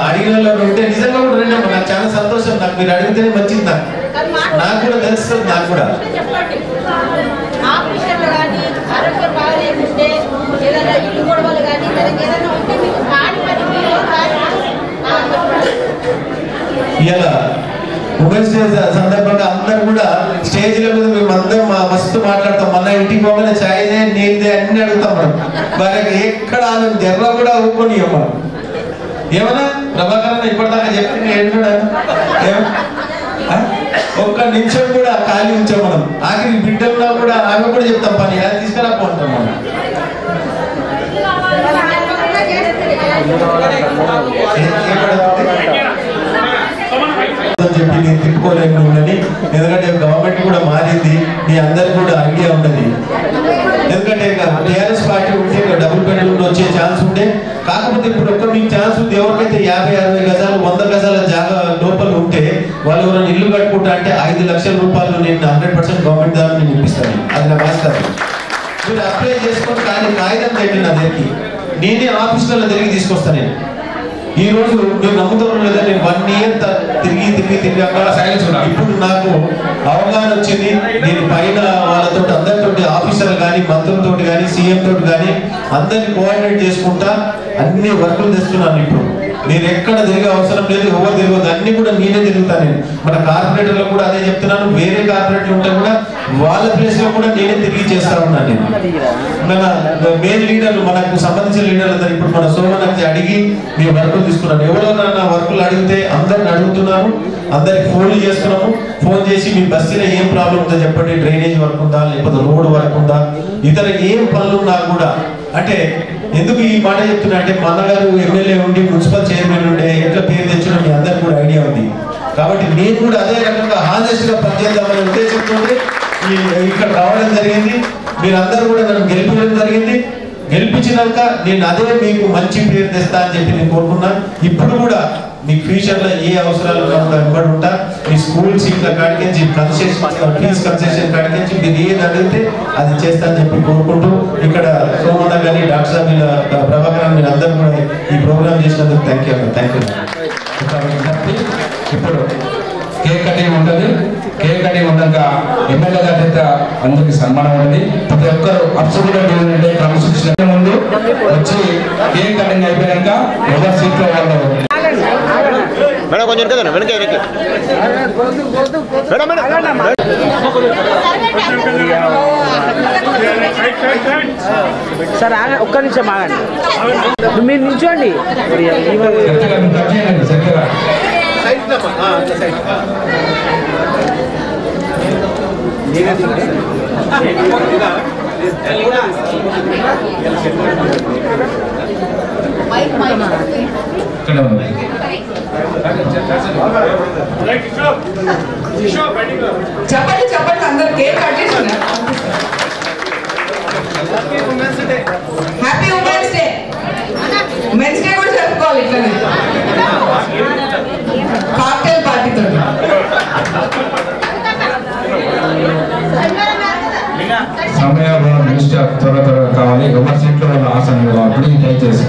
అడిగిన వాళ్ళు ఉంటే నిజంగా కూడా రండి. నాకు చాలా సంతోషం, నాకు మీరు అడిగితేనే మంచిది. నాకు కూడా తెలుస్తుంది. నాకు కూడా ఇలా ఉమెన్స్ డే సందర్భంగా అందరూ కూడా స్టేజ్ల మీద మేము అందరం మస్తు మాట్లాడతాం. మన ఇంటికి పోగానే చాయ్దే నీళ్ళదే అన్ని అడుగుతాం. మనం వారికి ఎక్కడ జర్ర కూడా ఊరుకొని మనం ఏమన్నా ప్రభాకరణ ఇప్పటిదాకా చెప్తే ఒక్క నిమిషం కూడా ఖాళీ ఉంచాం మనం. ఆఖరి బిడ్డల్లో కూడా ఆమె కూడా చెప్తాం పని అది తీసుకురాపో అంటాం మనం. చెప్పి నేను తిప్పుకోలేను ఉన్నది. ఎందుకంటే గవర్నమెంట్ కూడా మారింది, మీ అందరికి కూడా ఐడియా ఉన్నది. ఎందుకంటే టీఆర్ఎస్ పార్టీ ఉంటే డబుల్ బెడ్రూమ్ వచ్చే ఛాన్స్ ఉంటే, కాకపోతే ఇప్పుడు ఒక్క మీకు ఛాన్స్ ఉంది. ఎవరికైతే 50-60 గజాలు 100 గజాల జాగా లోపల ఉంటే వాళ్ళు ఎవరైనా ఇల్లు కట్టుకుంటా అంటే 5 లక్షల రూపాయలు నేను 100% గవర్నమెంట్ ద్వారా నేను ఇప్పిస్తాను. అది నా వాస్తవం. మీరు అప్లై చేసుకొని కానీ కాగితం తెండి నా దగ్గరికి, నేనే ఆఫీసులలో తిరిగి తీసుకొస్తాను. నేను ఈ రోజు మీరు నమ్ముతారు లేదా, నేను 1 ఇయర్ తిరిగి ఇప్పుడు నాకు అవగాహన వచ్చింది. నేను పైన వాళ్ళతో అందరితోటి ఆఫీసర్లు కానీ మంత్రులతో కానీ సీఎం తోటి కానీ అందరిని కోఆర్డినేట్ చేసుకుంటా అన్ని వర్కులు తెస్తున్నాను. ఇప్పుడు మీరు ఎక్కడ తిరిగే అవసరం లేదు, ఎవరు తిరగదు, అన్ని కూడా నేనే తిరుగుతాను. నేను మన కార్పొరేటర్లకు కూడా అదే చెప్తున్నాను. వేరే కార్పొరేటర్ ఉంటే కూడా వాళ్ళ ప్లేస్ లో కూడా నేనే తిరిగి చేస్తా ఉన్నాను. నేను మన మెయిన్ లీడర్లు, మనకు సంబంధించిన లీడర్లు అందరు ఇప్పుడు మన సోమనాథ్ అడిగి మీ వర్కులు తీసుకున్నాను. ఎవరైనా వర్కులు అడిగితే అందరిని అడుగుతున్నాను, అందరికి ఫోన్లు చేస్తున్నాము. ఫోన్ చేసి మీ బస్తీలో ఏం ప్రాబ్లం ఉందో చెప్పండి, డ్రైనేజ్ వర్క్ ఉందా, లేకపోతే రోడ్ వర్క్ ఉందా, ఇతర ఏం పనులు ఉన్నా కూడా. అంటే ఎందుకు ఈ మాట చెప్తున్నా అంటే, మా అన్నగారు ఎమ్మెల్యే ఉండి మున్సిపల్ చైర్మన్ ఉండే ఎట్లా పేరు తెచ్చడం మీ అందరికి కూడా ఐడియా ఉంది. కాబట్టి నేను కూడా అదే రకంగా హానెస్ట్గా పనిచేద్దామనే ఉద్దేశంతో ఇక్కడ రావడం జరిగింది. మీరందరూ కూడా నన్ను గెలిపించడం జరిగింది. గెలిపించినాక నేను అదే మీకు మంచి పేరు తెస్తా అని చెప్పి నేను కోరుకున్నా. ఇప్పుడు కూడా మీకు ఫ్యూచర్ లో ఏ అవసరాలు వెంబడి ఉంటా, మీ స్కూల్ సీట్ల కాడికించి కన్సెషన్, ఫీజ్ కన్సెషన్ కాడికించి మీరు ఏది అడిగితే అది చేస్తా అని చెప్పి కోరుకుంటూ, ఇక్కడ సోమన్న గారి డాక్టర్ సాబ్ ప్రభాకర్ మీరు అందరూ కూడా ఈ ప్రోగ్రామ్ చేసినందుకు థ్యాంక్ యూ. ఇప్పుడు కేక్ కటింగ్ ఉంటుంది. కేక్ కటింగ్ ఉండక ఎమ్మెల్యే గారి చేత అందరికి సన్మానం ఉంటుంది. ప్రతి ఒక్కరు అప్సెట్ అంటే క్రమశిక్షణ ముందు వచ్చి కేక్ కటింగ్ అయిపోయాక ఎవరి సీట్లో వాళ్ళు మేడం కొంచెం కదా వెనక సార్ ఒక్క నిమిషం ఆగండి, మీరు నిల్చోండి. చెప్పండి చెప్పండి, అందరు కేక్ కట్ చేస్తున్నారు. Happy women's day. Women's day కూడా జరుపుకోవాలి ఇట్లనే కాక్టైల్ పార్టీతో. సమయంలో మినిస్టర్ త్వరగా కావాలి. ఎవరి సీట్లో వాళ్ళ ఆసనం కాబట్టి దయచేసి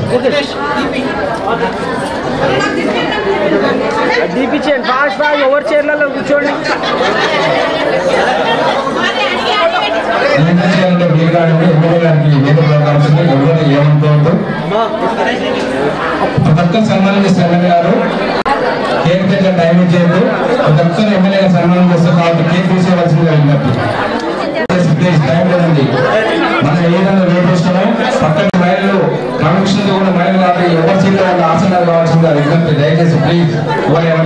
దీపించండి. ఫాస్ట్ ఫాస్ట్ ఎవరి చైర్లలో కూర్చోండి. ఎమ్మెల్యే గారికి వేరే ప్రోగ్రామ్స్ ఎవరు ఏమనుకోవద్దు. ప్రతి ఒక్కరు సన్మానం చేస్తే ఎమ్మెల్యే గారు కేక్ దగ్గర టైం ఇచ్చేది. ప్రతి ఒక్కరు ఎమ్మెల్యే గారు సన్మానం చేస్తారు కాబట్టి కేక్ తీసేయవలసిందిగా విన్నట్టు.